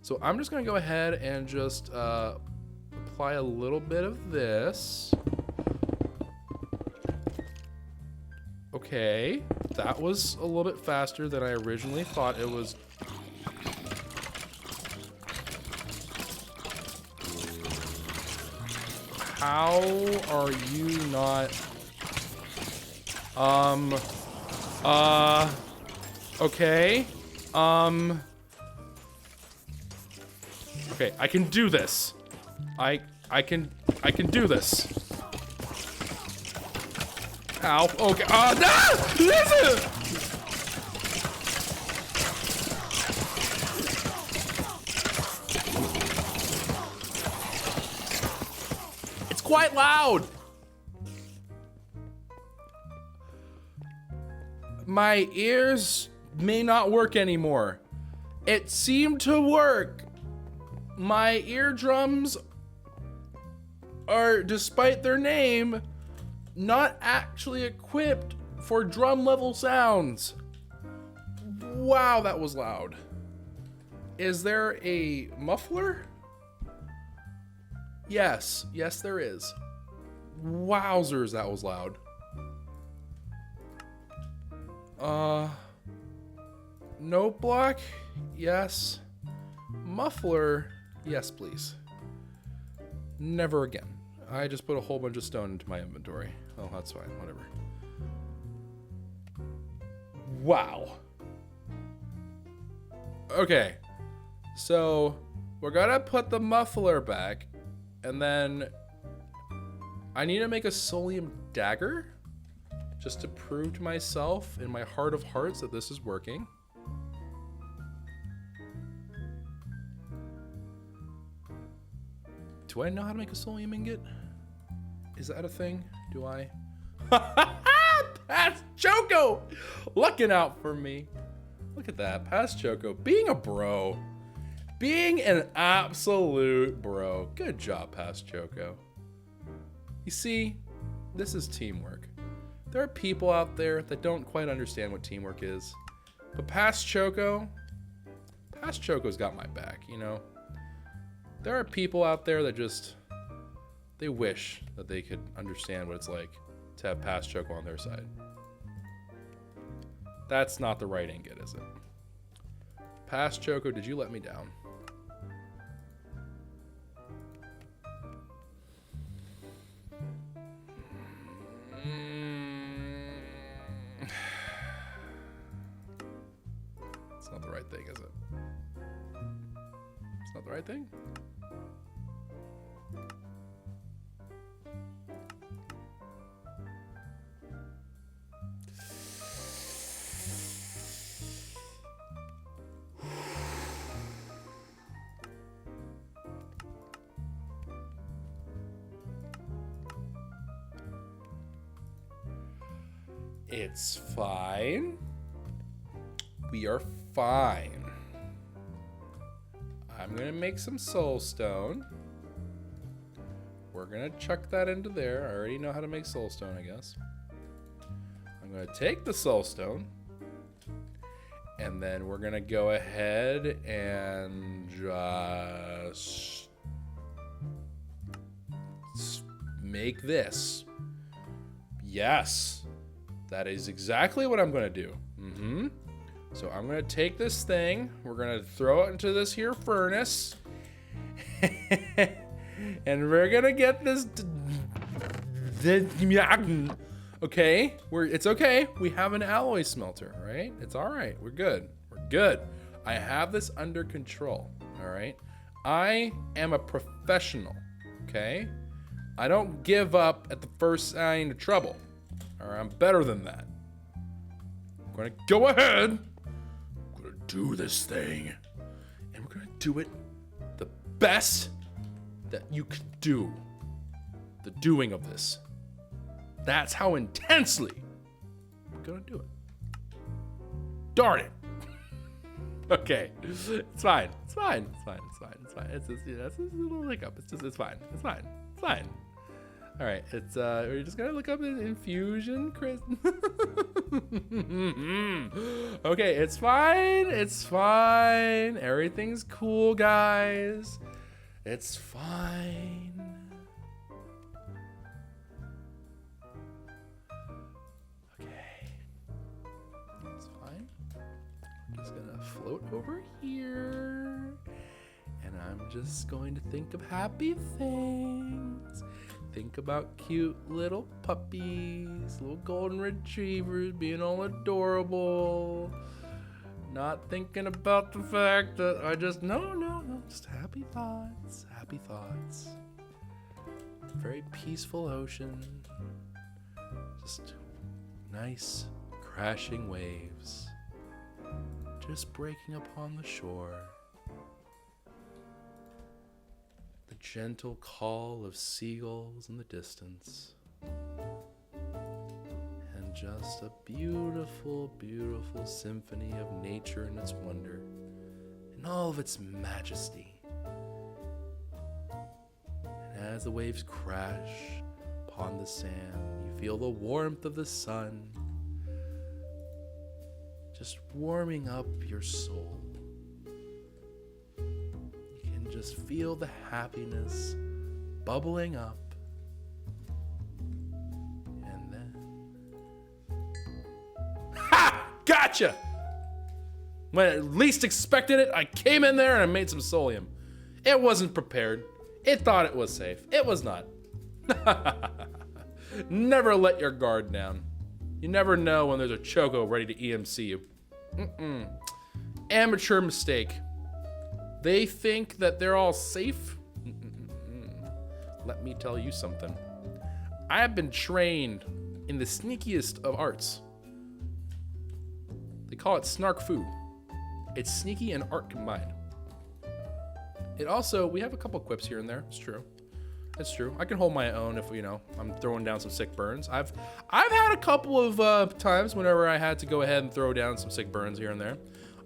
Speaker 1: So I'm just gonna go ahead and just apply a little bit of this. Okay, that was a little bit faster than I originally thought it was. How are you not? Okay. Okay, I can do this. I can do this. Ow. Okay. No! Listen! It's quite loud. My ears may not work anymore. It seemed to work. My eardrums are, despite their name, not actually equipped for drum level sounds. Wow, that was loud. Is there a muffler? Yes, yes there is. Wowzers, that was loud. Note block? Yes. Muffler? Yes, please. Never again. I just put a whole bunch of stone into my inventory. Oh, that's fine, whatever. Wow. Okay, so we're gonna put the muffler back, and then I need to make a Solium dagger just to prove to myself in my heart of hearts that this is working. Do I know how to make a Solium ingot? Is that a thing? Do I? That's Choco! Looking out for me. Look at that, past Choco. Being a bro. Being an absolute bro. Good job, past Choco. You see, this is teamwork. There are people out there that don't quite understand what teamwork is. But past Choco's got my back, you know? There are people out there that just, they wish that they could understand what it's like to have past Choco on their side. That's not the right ingot, is it? Past Choco, did you let me down? It's not the right thing, is it? It's not the right thing? It's fine. We are fine. I'm gonna make some soulstone. We're gonna chuck that into there. I already know how to make soulstone, I guess. I'm gonna take the soulstone, and then we're gonna go ahead and just make this. Yes, that is exactly what I'm gonna do. So I'm gonna take this thing, we're gonna throw it into this here furnace, and we're gonna get this. Okay, it's okay. We have an alloy smelter, right? It's all right. We're good. We're good. I have this under control. All right. I am a professional. Okay. I don't give up at the first sign of trouble. All right. I'm better than that. I'm gonna go ahead. I'm gonna do this thing, and we're gonna do it the best that you could do. The doing of this. That's how intensely we're gonna do it. Darn it. Okay. It's fine. It's fine. It's fine. It's fine. It's fine. It's just, it's a little hiccup. It's fine. It's fine. It's fine. All right. It's we're just gonna look up infusion, Chris. Okay. It's fine. It's fine. Everything's cool, guys. It's fine. Float over here, and I'm just going to think of happy things. Think about cute little puppies, little golden retrievers being all adorable. Not thinking about the fact that I just no, just happy thoughts, happy thoughts. Very peaceful ocean, just nice crashing waves. Just breaking upon the shore. The gentle call of seagulls in the distance. And just a beautiful, beautiful symphony of nature and its wonder, in all of its majesty. And as the waves crash upon the sand, you feel the warmth of the sun just warming up your soul. You can just feel the happiness bubbling up. And then... Ha! Gotcha! When I least expected it, I came in there and I made some solium. It wasn't prepared. It thought it was safe. It was not. Never let your guard down. You never know when there's a choco ready to EMC you. Amateur mistake. They think that they're all safe. Let me tell you something. I have been trained in the sneakiest of arts. They call it snark fu. It's sneaky and art combined. It also, we have a couple quips here and there. It's true. It's true. I can hold my own if, I'm throwing down some sick burns. I've had a couple of times whenever I had to go ahead and throw down some sick burns here and there.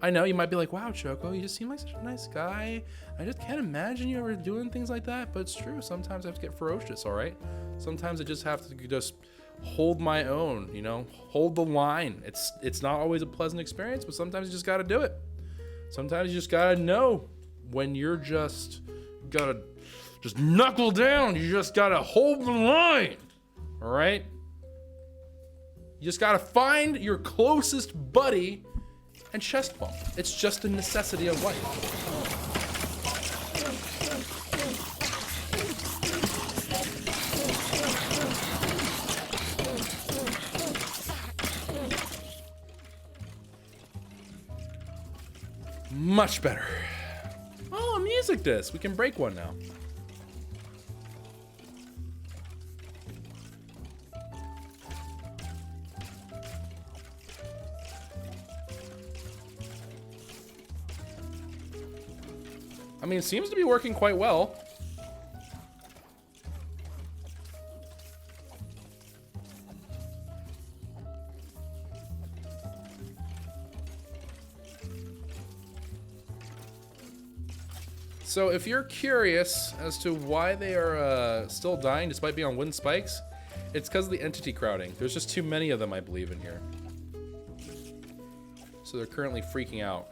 Speaker 1: I know you might be like, wow, Choco, you just seem like such a nice guy. I just can't imagine you ever doing things like that. But it's true. Sometimes I have to get ferocious, all right? Sometimes I just have to just hold my own, hold the line. It's not always a pleasant experience, but sometimes you just got to do it. Sometimes you just got to know when you're just got to just knuckle down. You just gotta hold the line, all right? You just gotta find your closest buddy and chest bump. It's just a necessity of life. Much better. Oh, a music disc. We can break one now. I mean, it seems to be working quite well. So if you're curious as to why they are still dying despite being on wooden spikes, it's because of the entity crowding. There's just too many of them, I believe, in here. So they're currently freaking out.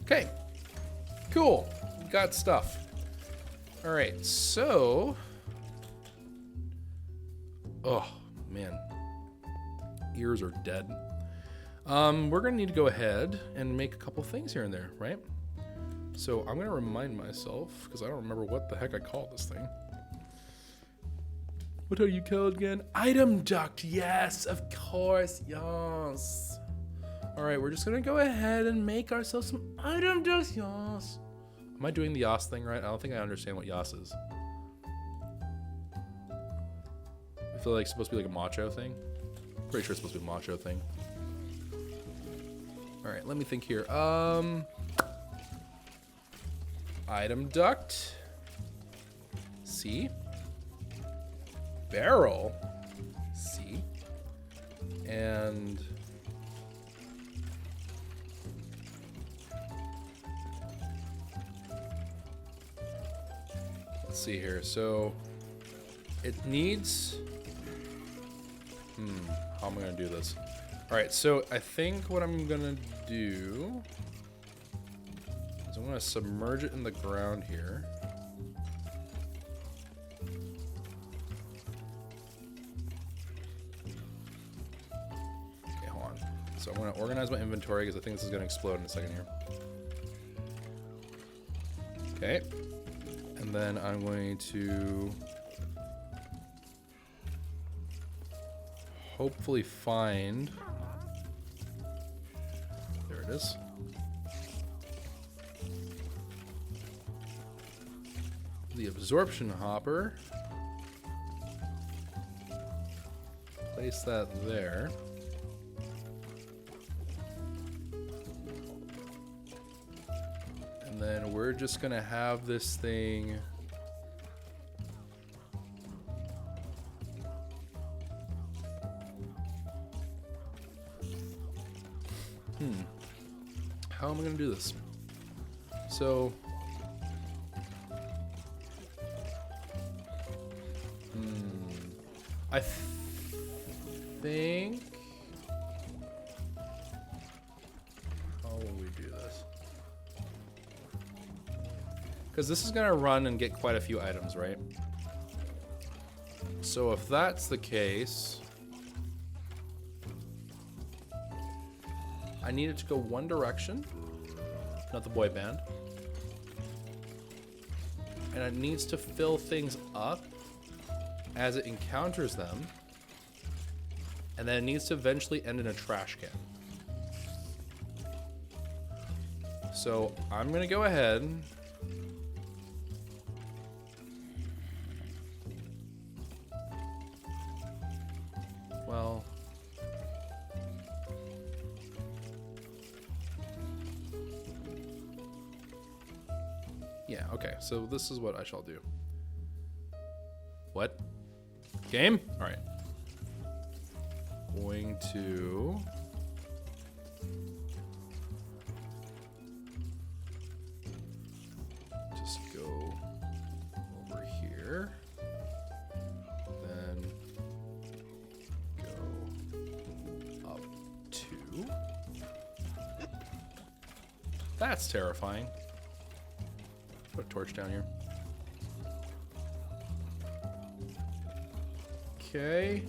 Speaker 1: Okay, cool, got stuff. All right, so, oh man, ears are dead. We're gonna need to go ahead and make a couple things here and there, right? So I'm gonna remind myself, because I don't remember what the heck I called this thing. What are you called again? Item duct, yes, of course, yes. All right, we're just gonna go ahead and make ourselves some item ducts, yes. Am I doing the yas thing right? I don't think I understand what yas is. I feel like it's supposed to be like a macho thing. Pretty sure it's supposed to be a macho thing. All right, let me think here. Item duct. C. Barrel. C. And let's see here. So it needs, how am I gonna do this? All right, so I think what I'm gonna do is I'm gonna submerge it in the ground here. Okay, hold on. So I'm gonna organize my inventory because I think this is gonna explode in a second here. Okay. And then I'm going to hopefully find, there it is. The absorption hopper. Place that there. And then we're just gonna have this thing how am I gonna do this? So I think, how will we do this? Because this is gonna run and get quite a few items, right? So if that's the case, I need it to go one direction, not the boy band. And it needs to fill things up as it encounters them. And then it needs to eventually end in a trash can. So I'm gonna go ahead . Well, yeah, okay, so this is what I shall do. What? Game? All right. Going to just go over here, then go up 2. That's terrifying. Put a torch down here. Okay.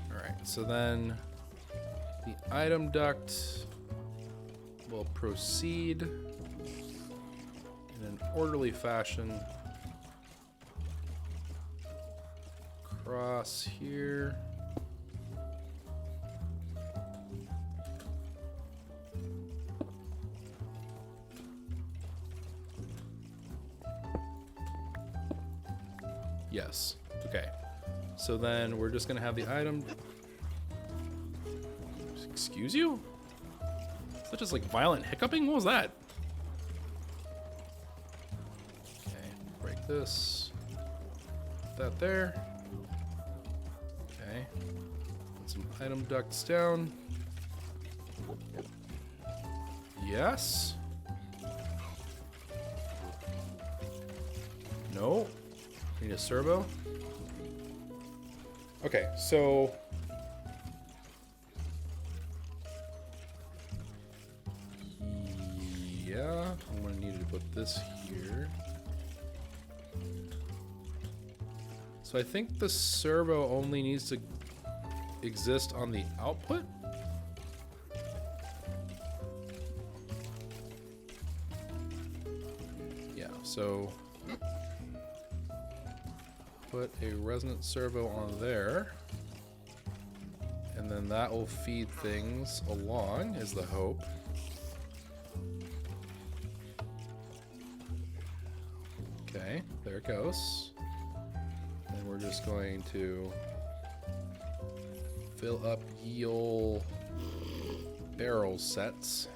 Speaker 1: All right, so then the item duct will proceed in an orderly fashion across here. Yes. Okay. So then we're just gonna have the item. Excuse you? Is that just like violent hiccuping? What was that? Okay. Break this. Put that there. Okay. Put some item ducts down. Yes. No. Need a servo. Okay, so yeah, I'm gonna need to put this here. So I think the servo only needs to exist on the output. Yeah, so put a resonant servo on there, and then that will feed things along, is the hope. Okay, there it goes. And we're just going to fill up ye ol' barrel sets.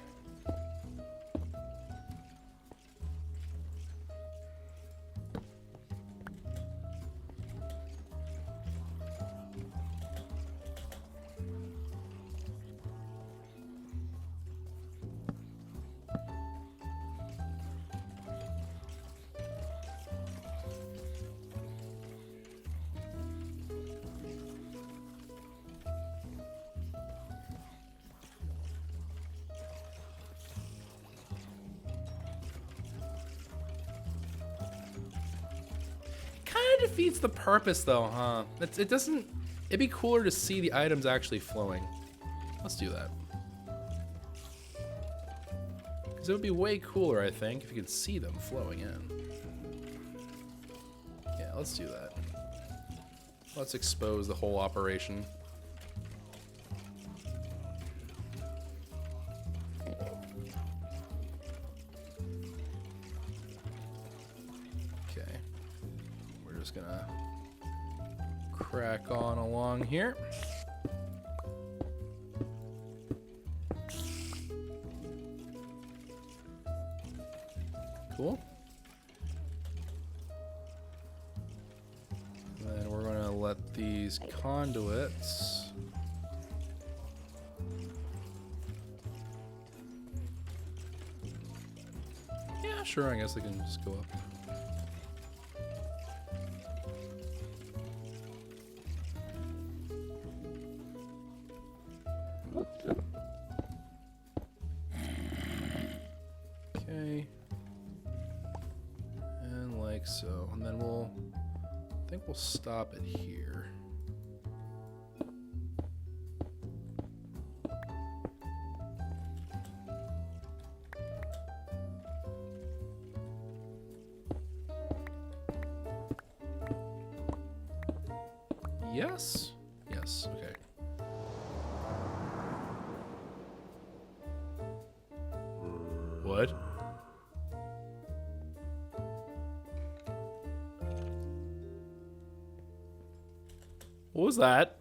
Speaker 1: Kind of defeats the purpose though, huh? It doesn't, it'd be cooler to see the items actually flowing. Let's do that. Because it would be way cooler, I think, if you could see them flowing in. Yeah, let's do that. Let's expose the whole operation. Okay. We're just gonna crack on along here. Cool. And then we're gonna let these conduits yeah, sure, I guess they can just go up. Okay. And like so. And then I think we'll stop it here. Yes? Yes, okay. What? What was that?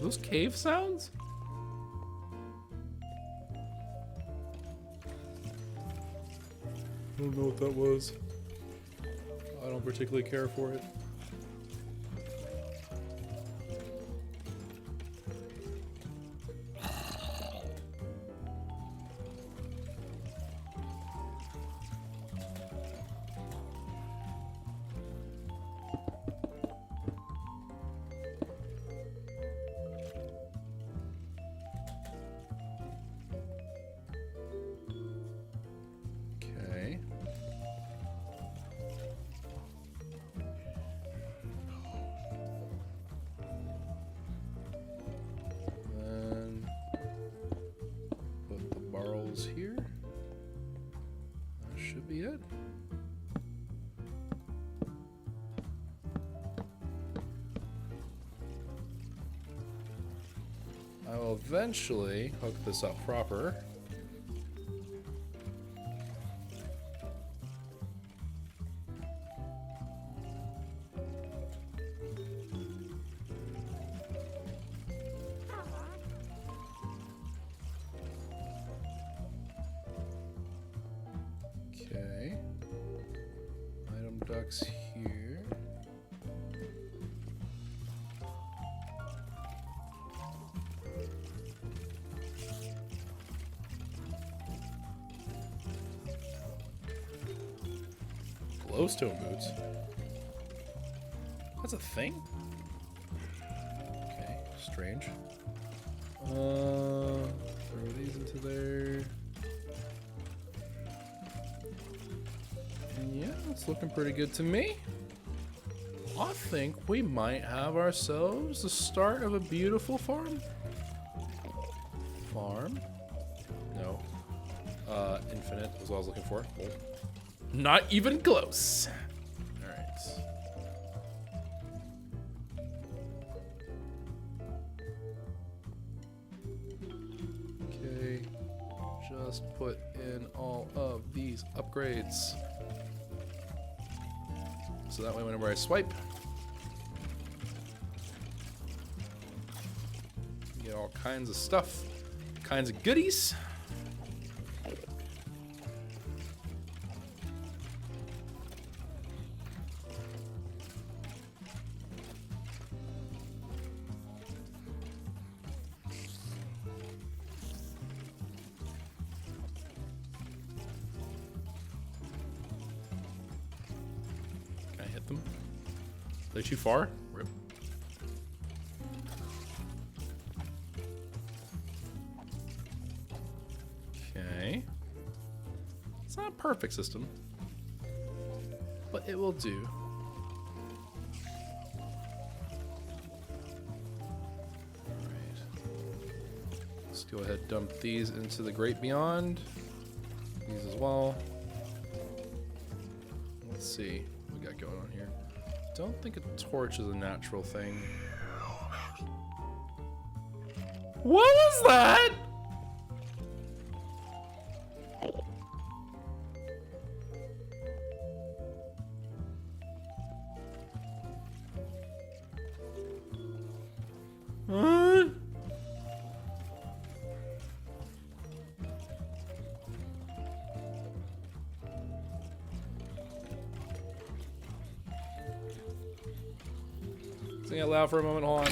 Speaker 1: Those cave sounds? I don't know what that was. I don't particularly care for it. Okay. Then put the barrels here. That should be it. I will eventually hook this up proper. ducks here. Glowstone boots. That's a thing? Okay, strange. Throw these into there. Yeah, it's looking pretty good to me. I think we might have ourselves the start of a beautiful farm. Farm? No. Infinite was what I was looking for. Oh. Not even close. Alright. Okay. Just put in all of these upgrades. So that way whenever I swipe, you get all kinds of stuff, kinds of goodies. Them. Are they too far? Rip. Okay. It's not a perfect system, but it will do. Alright. Let's go ahead and dump these into the Great Beyond. These as well. Let's see. We got going on here. Don't think a torch is a natural thing. What was that? What? Sing it loud for a moment, hold on.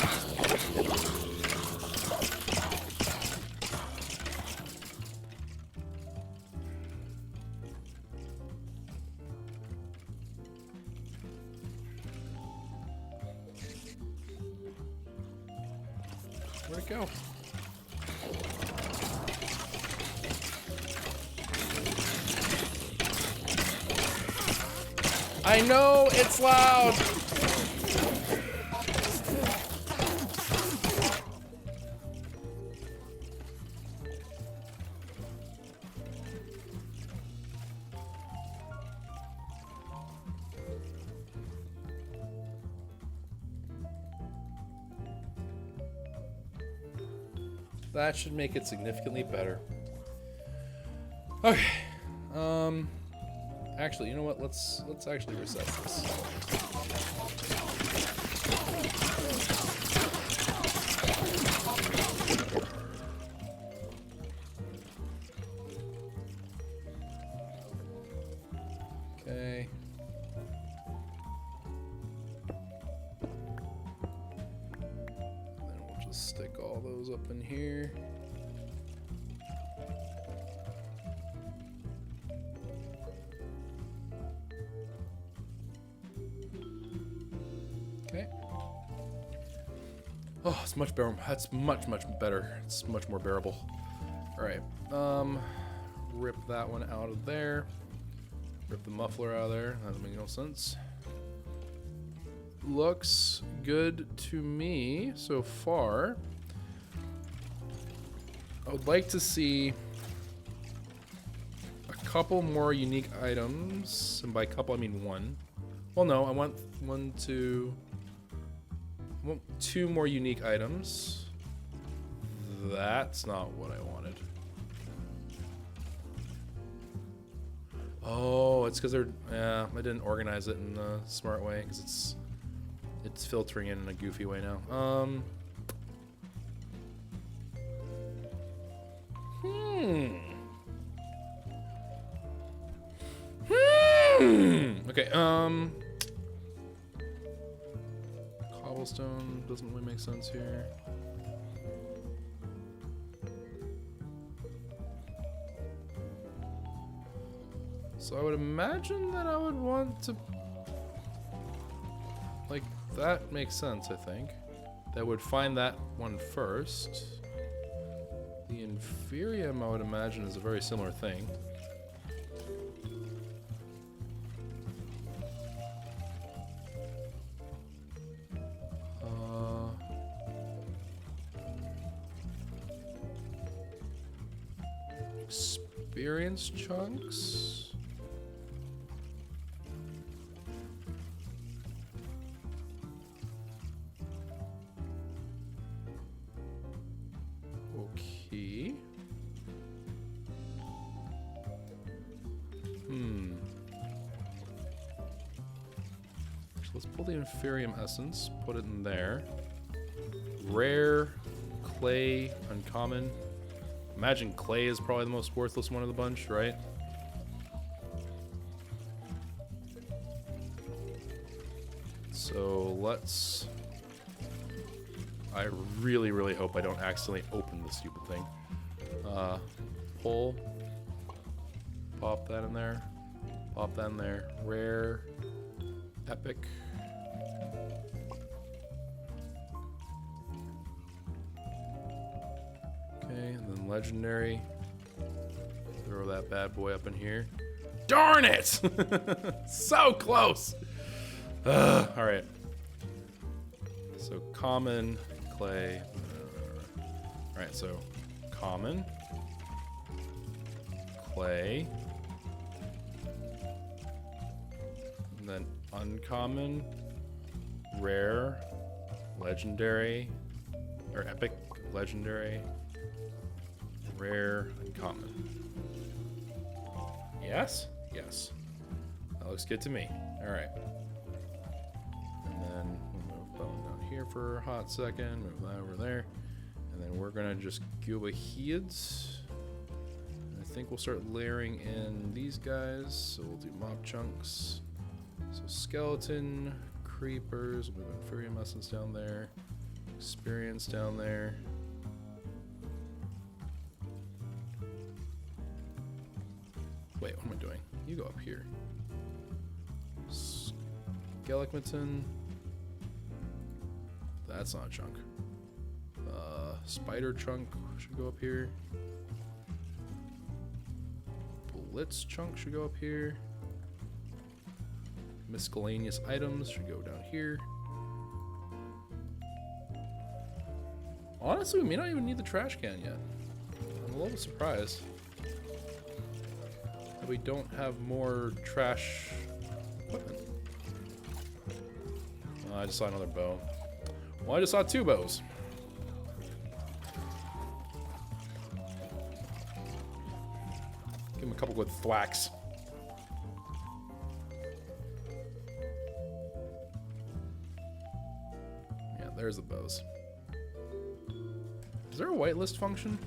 Speaker 1: Where'd it go? I know, it's loud! That should make it significantly better. Okay. Actually, you know what? Let's actually reset this. Okay. Then we'll just stick all those up in here. Okay. Oh, it's much better. That's much better. It's much more bearable. All right. Rip that one out of there. Rip the muffler out of there. That doesn't make no sense. Looks good to me so far. I would like to see a couple more unique items, and by couple I mean one. Well, no, I want two more unique items. That's not what I wanted. Oh, it's because they're, yeah, I didn't organize it in a smart way because it's filtering in a goofy way now. Okay, cobblestone doesn't really make sense here. So I would imagine that I would want to, like, that makes sense, I think. That would find that one first. The Inferium, I would imagine, is a very similar thing. Experience chunks. Okay. So let's pull the Inferium essence, put it in there. Rare, clay, uncommon. Imagine clay is probably the most worthless one of the bunch, right? So let's... I really, really hope I don't accidentally open this stupid thing. Pull. Pop that in there. Pop that in there. Rare. Epic. Okay, and then legendary. Throw that bad boy up in here. Darn it! So close! Alright. So common, clay. Alright, so common, clay, and then uncommon, rare, legendary, or epic, legendary, rare, uncommon. Yes? Yes. That looks good to me. Alright. And then we'll move bone down here for a hot second, move that over there. And then we're gonna just go ahead. I think we'll start layering in these guys. So we'll do mob chunks. So skeleton, creepers, we'll move Inferium essence down there. Experience down there. Wait, what am I doing? You go up here. Skelegmaton. That's not a chunk. Spider chunk should go up here. Blitz chunk should go up here. Miscellaneous items should go down here. Honestly, we may not even need the trash can yet. I'm a little surprised that we don't have more trash equipment. I just saw another bow. Well, I just saw two bows. Give him a couple good thwacks. Yeah, there's the bows. Is there a whitelist function?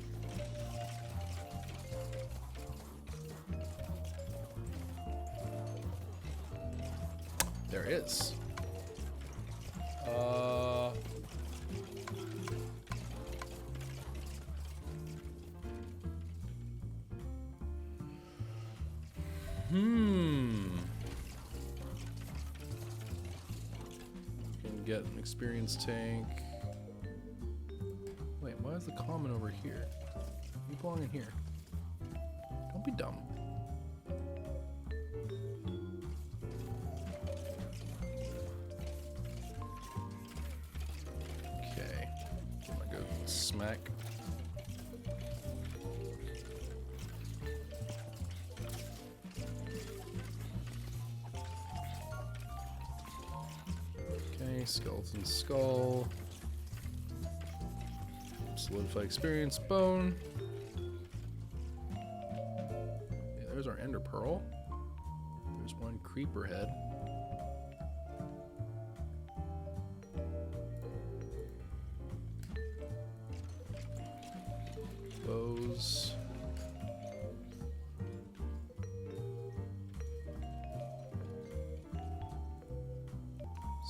Speaker 1: There is. Can get an experience tank. Wait, why is the common over here? You belong in here. Don't be dumb. Okay. I'm gonna go smack. Okay, skeleton skull. Solidify experience bone. Yeah, there's our ender pearl. There's one creeper head. Bows.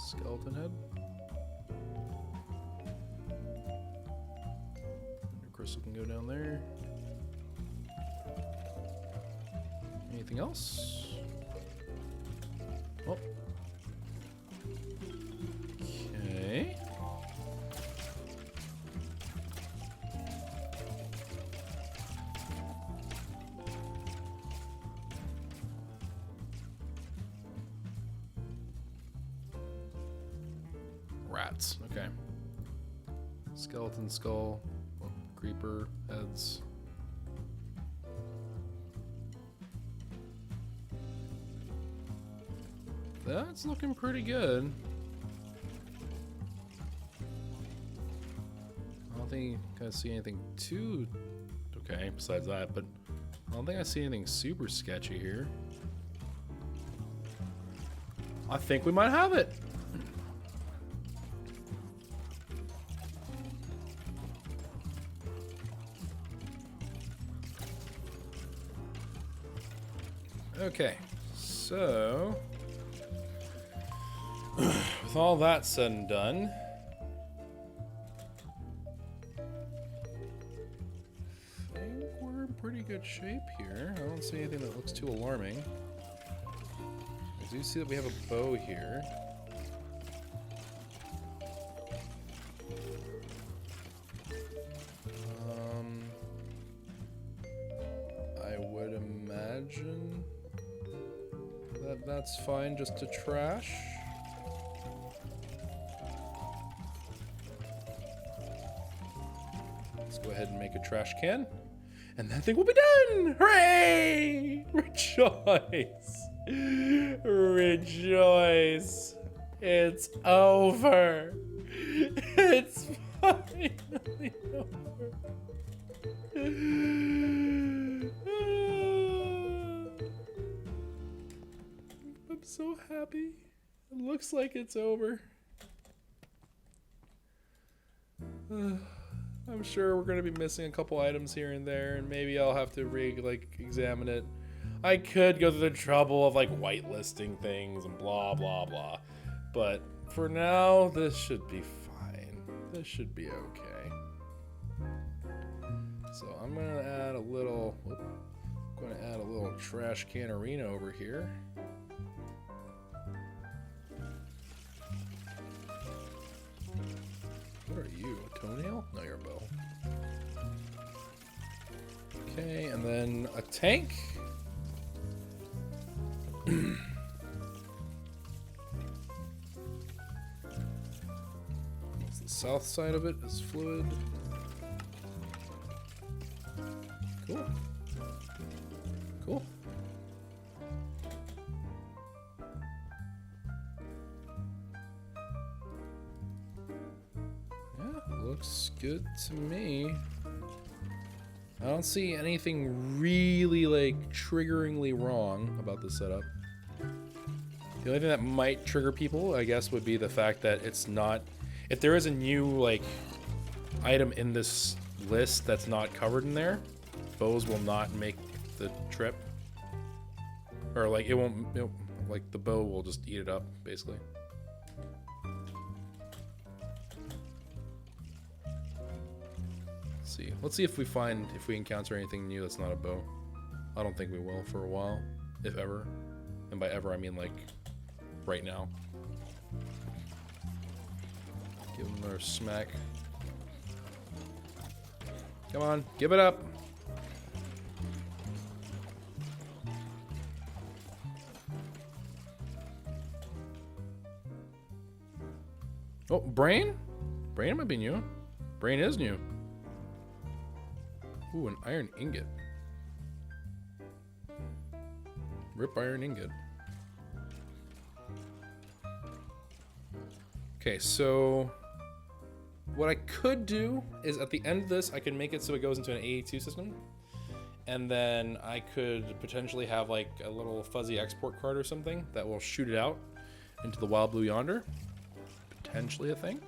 Speaker 1: Skeleton head. Ender crystal can go down there. Anything else? Oh. Okay. Rats. Okay. Skeleton skull. Oh, creeper heads. That's looking pretty good. I don't think I see anything too okay besides that, but I don't think I see anything super sketchy here. I think we might have it. Okay, so with all that said and done, I think we're in pretty good shape here. I don't see anything that looks too alarming. I do see that we have a bow here. I would imagine that that's fine just to trash. Let's go ahead and make a trash can, and that thing will be done! Hooray! Rejoice! Rejoice! It's over! It's finally over! I'm so happy. It looks like it's over. I'm sure we're gonna be missing a couple items here and there, and maybe I'll have to examine it. I could go through the trouble of like whitelisting things and blah blah blah, but for now, this should be fine. This should be okay. So I'm gonna add a little. I'm gonna add a little trash can arena over here. What are you? A toenail? No, you're a bow. Okay, and then a tank. The south side of it is fluid. Cool. Cool. Looks good to me. I don't see anything really like triggeringly wrong about the setup. The only thing that might trigger people, I guess, would be the fact that it's not, if there is a new like item in this list that's not covered in there, bows will not make the trip, or like it won't, like the bow will just eat it up basically. Let's see if we encounter anything new that's not a bow. I don't think we will for a while, if ever. And by ever, I mean like right now. Give them another smack. Come on, give it up. Oh, brain? Brain might be new. Brain is new. Ooh, an iron ingot. Rip iron ingot. Okay, so what I could do is at the end of this, I can make it so it goes into an AE2 system. And then I could potentially have like a little fuzzy export card or something that will shoot it out into the wild blue yonder. Potentially a thing.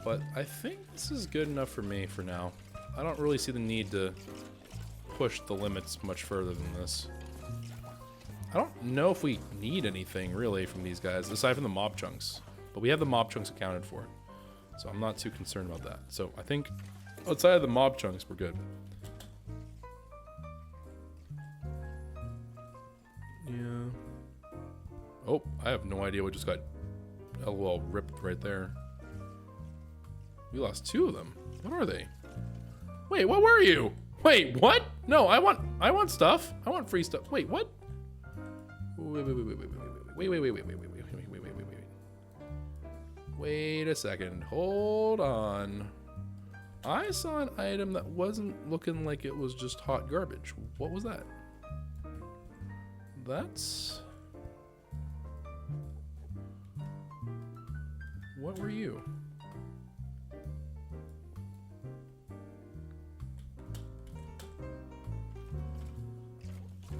Speaker 1: But I think this is good enough for me for now. I don't really see the need to push the limits much further than this. I don't know if we need anything really from these guys, aside from the mob chunks. But we have the mob chunks accounted for. So I'm not too concerned about that. So I think outside of the mob chunks, we're good. Yeah. Oh, I have no idea what just got LOL ripped right there. We lost 2 of them. What are they? Wait, what were you? Wait, what? No, I want stuff. I want free stuff. Wait, what? Wait a second. Hold on. I saw an item that wasn't looking like it was just hot garbage. What was that? That's... What were you?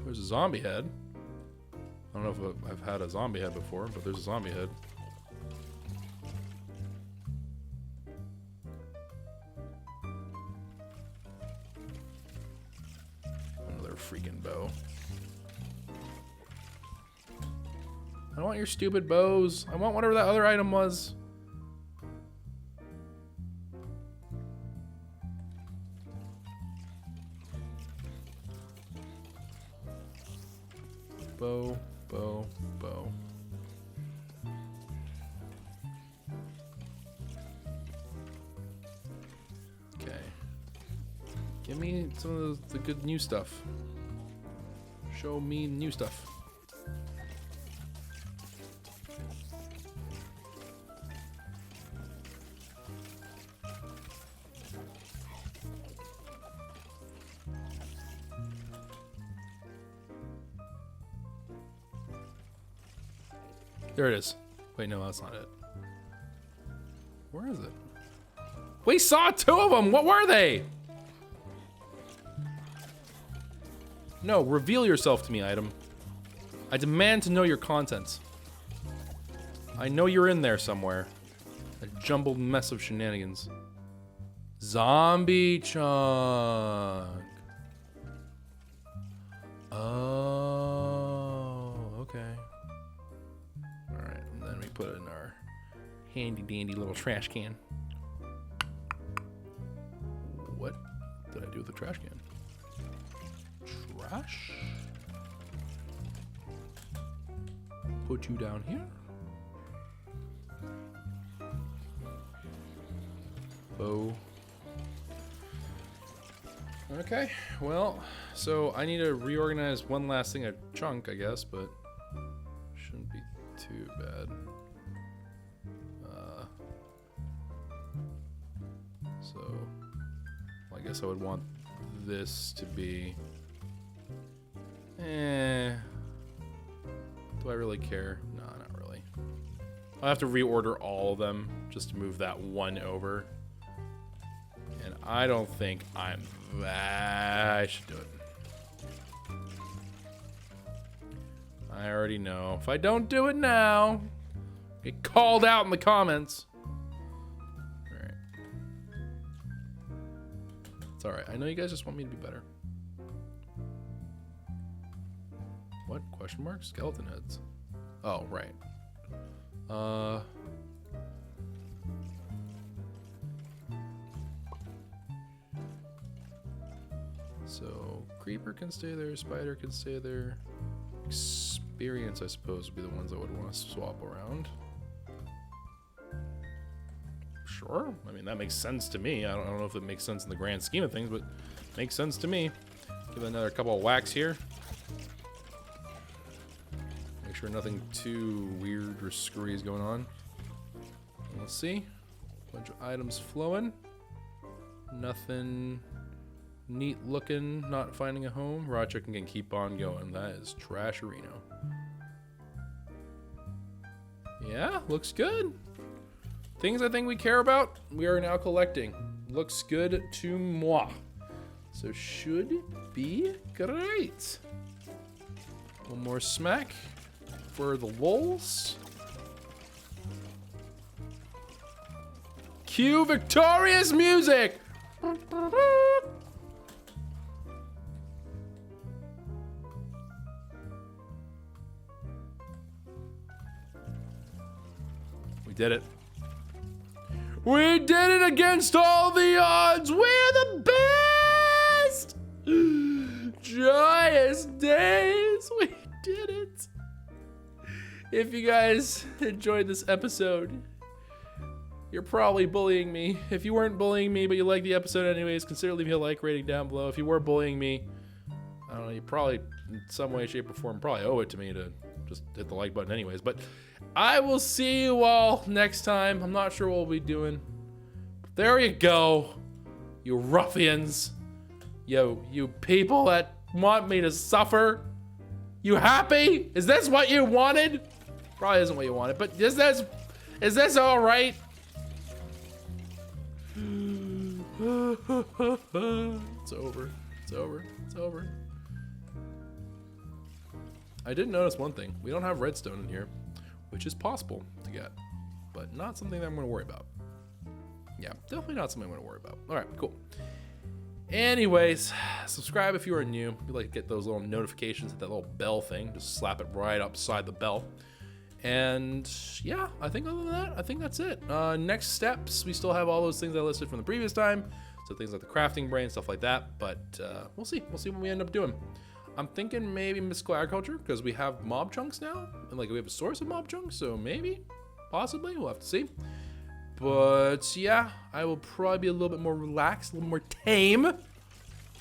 Speaker 1: There's a zombie head. I don't know if I've had a zombie head before, but there's a zombie head. Another freaking bow. I don't want your stupid bows. I want whatever that other item was. Bow, bow, bow. Okay. Give me some of the good new stuff. Show me new stuff. There it is. Wait, no, that's not it. Where is it? We saw 2 of them! What were they? No, reveal yourself to me, item. I demand to know your contents. I know you're in there somewhere. A jumbled mess of shenanigans. Zombie chunk. Oh, okay. Alright, and then we put it in our handy dandy little trash can. What did I do with the trash can? Trash? Put you down here. Bow. Okay, well, so I need to reorganize one last thing, a chunk, I guess, but shouldn't be too bad. Well, I guess I would want this to be... Do I really care? No, not really. I'll have to reorder all of them just to move that one over. And I don't think I'm that... I should do it. I already know. If I don't do it now, get called out in the comments. Alright. It's alright. I know you guys just want me to be better. What? Question mark? Skeleton heads. Oh, right. So, creeper can stay there, spider can stay there. Experience, I suppose, would be the ones I would want to swap around. Sure. I mean, that makes sense to me. I don't know if it makes sense in the grand scheme of things, but it makes sense to me. Give it another couple of whacks here. Make sure nothing too weird or screwy is going on. Let's see. Bunch of items flowing. Nothing neat looking, not finding a home. Raw chicken can keep on going. That is trasherino. Yeah, looks good. Things I think we care about, we are now collecting. Looks good to moi. So should be great. One more smack for the wolves. Cue victorious music! We did it. We did it against all the odds. We're the best. Joyous days. We did it. If you guys enjoyed this episode, you're probably bullying me. If you weren't bullying me, but you liked the episode anyways, consider leaving a like rating down below. If you were bullying me, I don't know, you probably, in some way, shape, or form, probably owe it to me to just hit the like button anyways. But I will see you all next time. I'm not sure what we'll be doing. There you go, you ruffians. You people that want me to suffer. You happy? Is this what you wanted? Probably isn't what you wanted, but is this all right? It's over. It's over. It's over. I did notice one thing. We don't have redstone in here, which is possible to get, but not something that I'm going to worry about. Yeah, definitely not something I'm going to worry about. All right, cool. Anyways, subscribe if you are new. If you'd like to get those little notifications, hit that little bell thing. Just slap it right upside the bell. And yeah, I think other than that, I think that's it. Next steps, we still have all those things I listed from the previous time. So things like the crafting brain, stuff like that. But we'll see. We'll see what we end up doing. I'm thinking maybe mystical agriculture because we have mob chunks now. And like we have a source of mob chunks. So maybe, possibly, we'll have to see. But yeah, I will probably be a little bit more relaxed, a little more tame.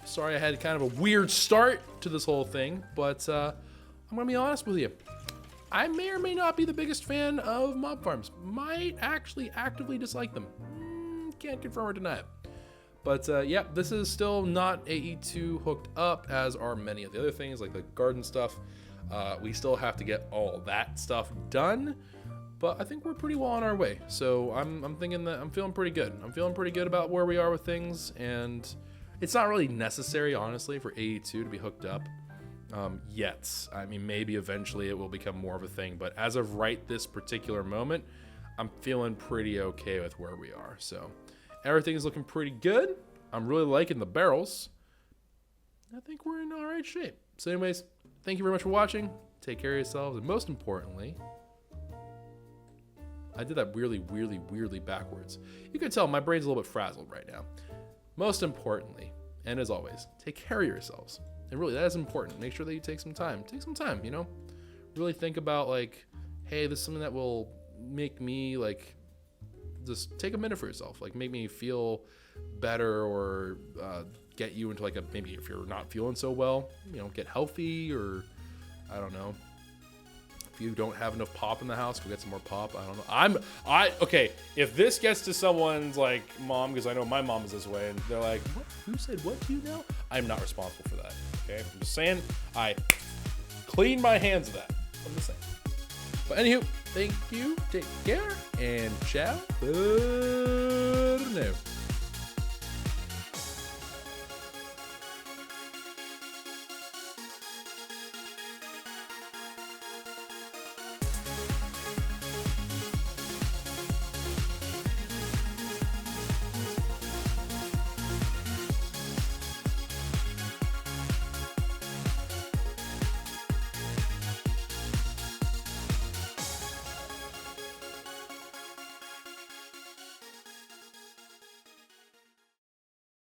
Speaker 1: Sorry I had kind of a weird start to this whole thing, but I'm gonna be honest with you. I may or may not be the biggest fan of mob farms. Might actually actively dislike them. Can't confirm or deny it. But yeah, this is still not AE2 hooked up, as are many of the other things like the garden stuff. We still have to get all that stuff done. But I think we're pretty well on our way. So I'm thinking that I'm feeling pretty good. I'm feeling pretty good about where we are with things. And it's not really necessary, honestly, for AE2 to be hooked up yet. I mean, maybe eventually it will become more of a thing. But as of right this particular moment, I'm feeling pretty okay with where we are. So everything is looking pretty good. I'm really liking the barrels. I think we're in all right shape. So anyways, thank you very much for watching. Take care of yourselves. And most importantly, I did that weirdly backwards. You can tell my brain's a little bit frazzled right now. Most importantly, and as always, take care of yourselves. And really, that is important. Make sure that you take some time. Take some time, you know? Really think about like, hey, this is something that will make me like, just take a minute for yourself. Like make me feel better or get you into like a, maybe if you're not feeling so well, you know, get healthy or I don't know. If you don't have enough pop in the house, go get some more pop. I don't know. Okay, if this gets to someone's like mom, because I know my mom is this way, and they're like, what? Who said what to you now? I'm not responsible for that. Okay, I'm just saying I clean my hands of that. I'm just saying. But anywho, thank you, take care, and ciao for now.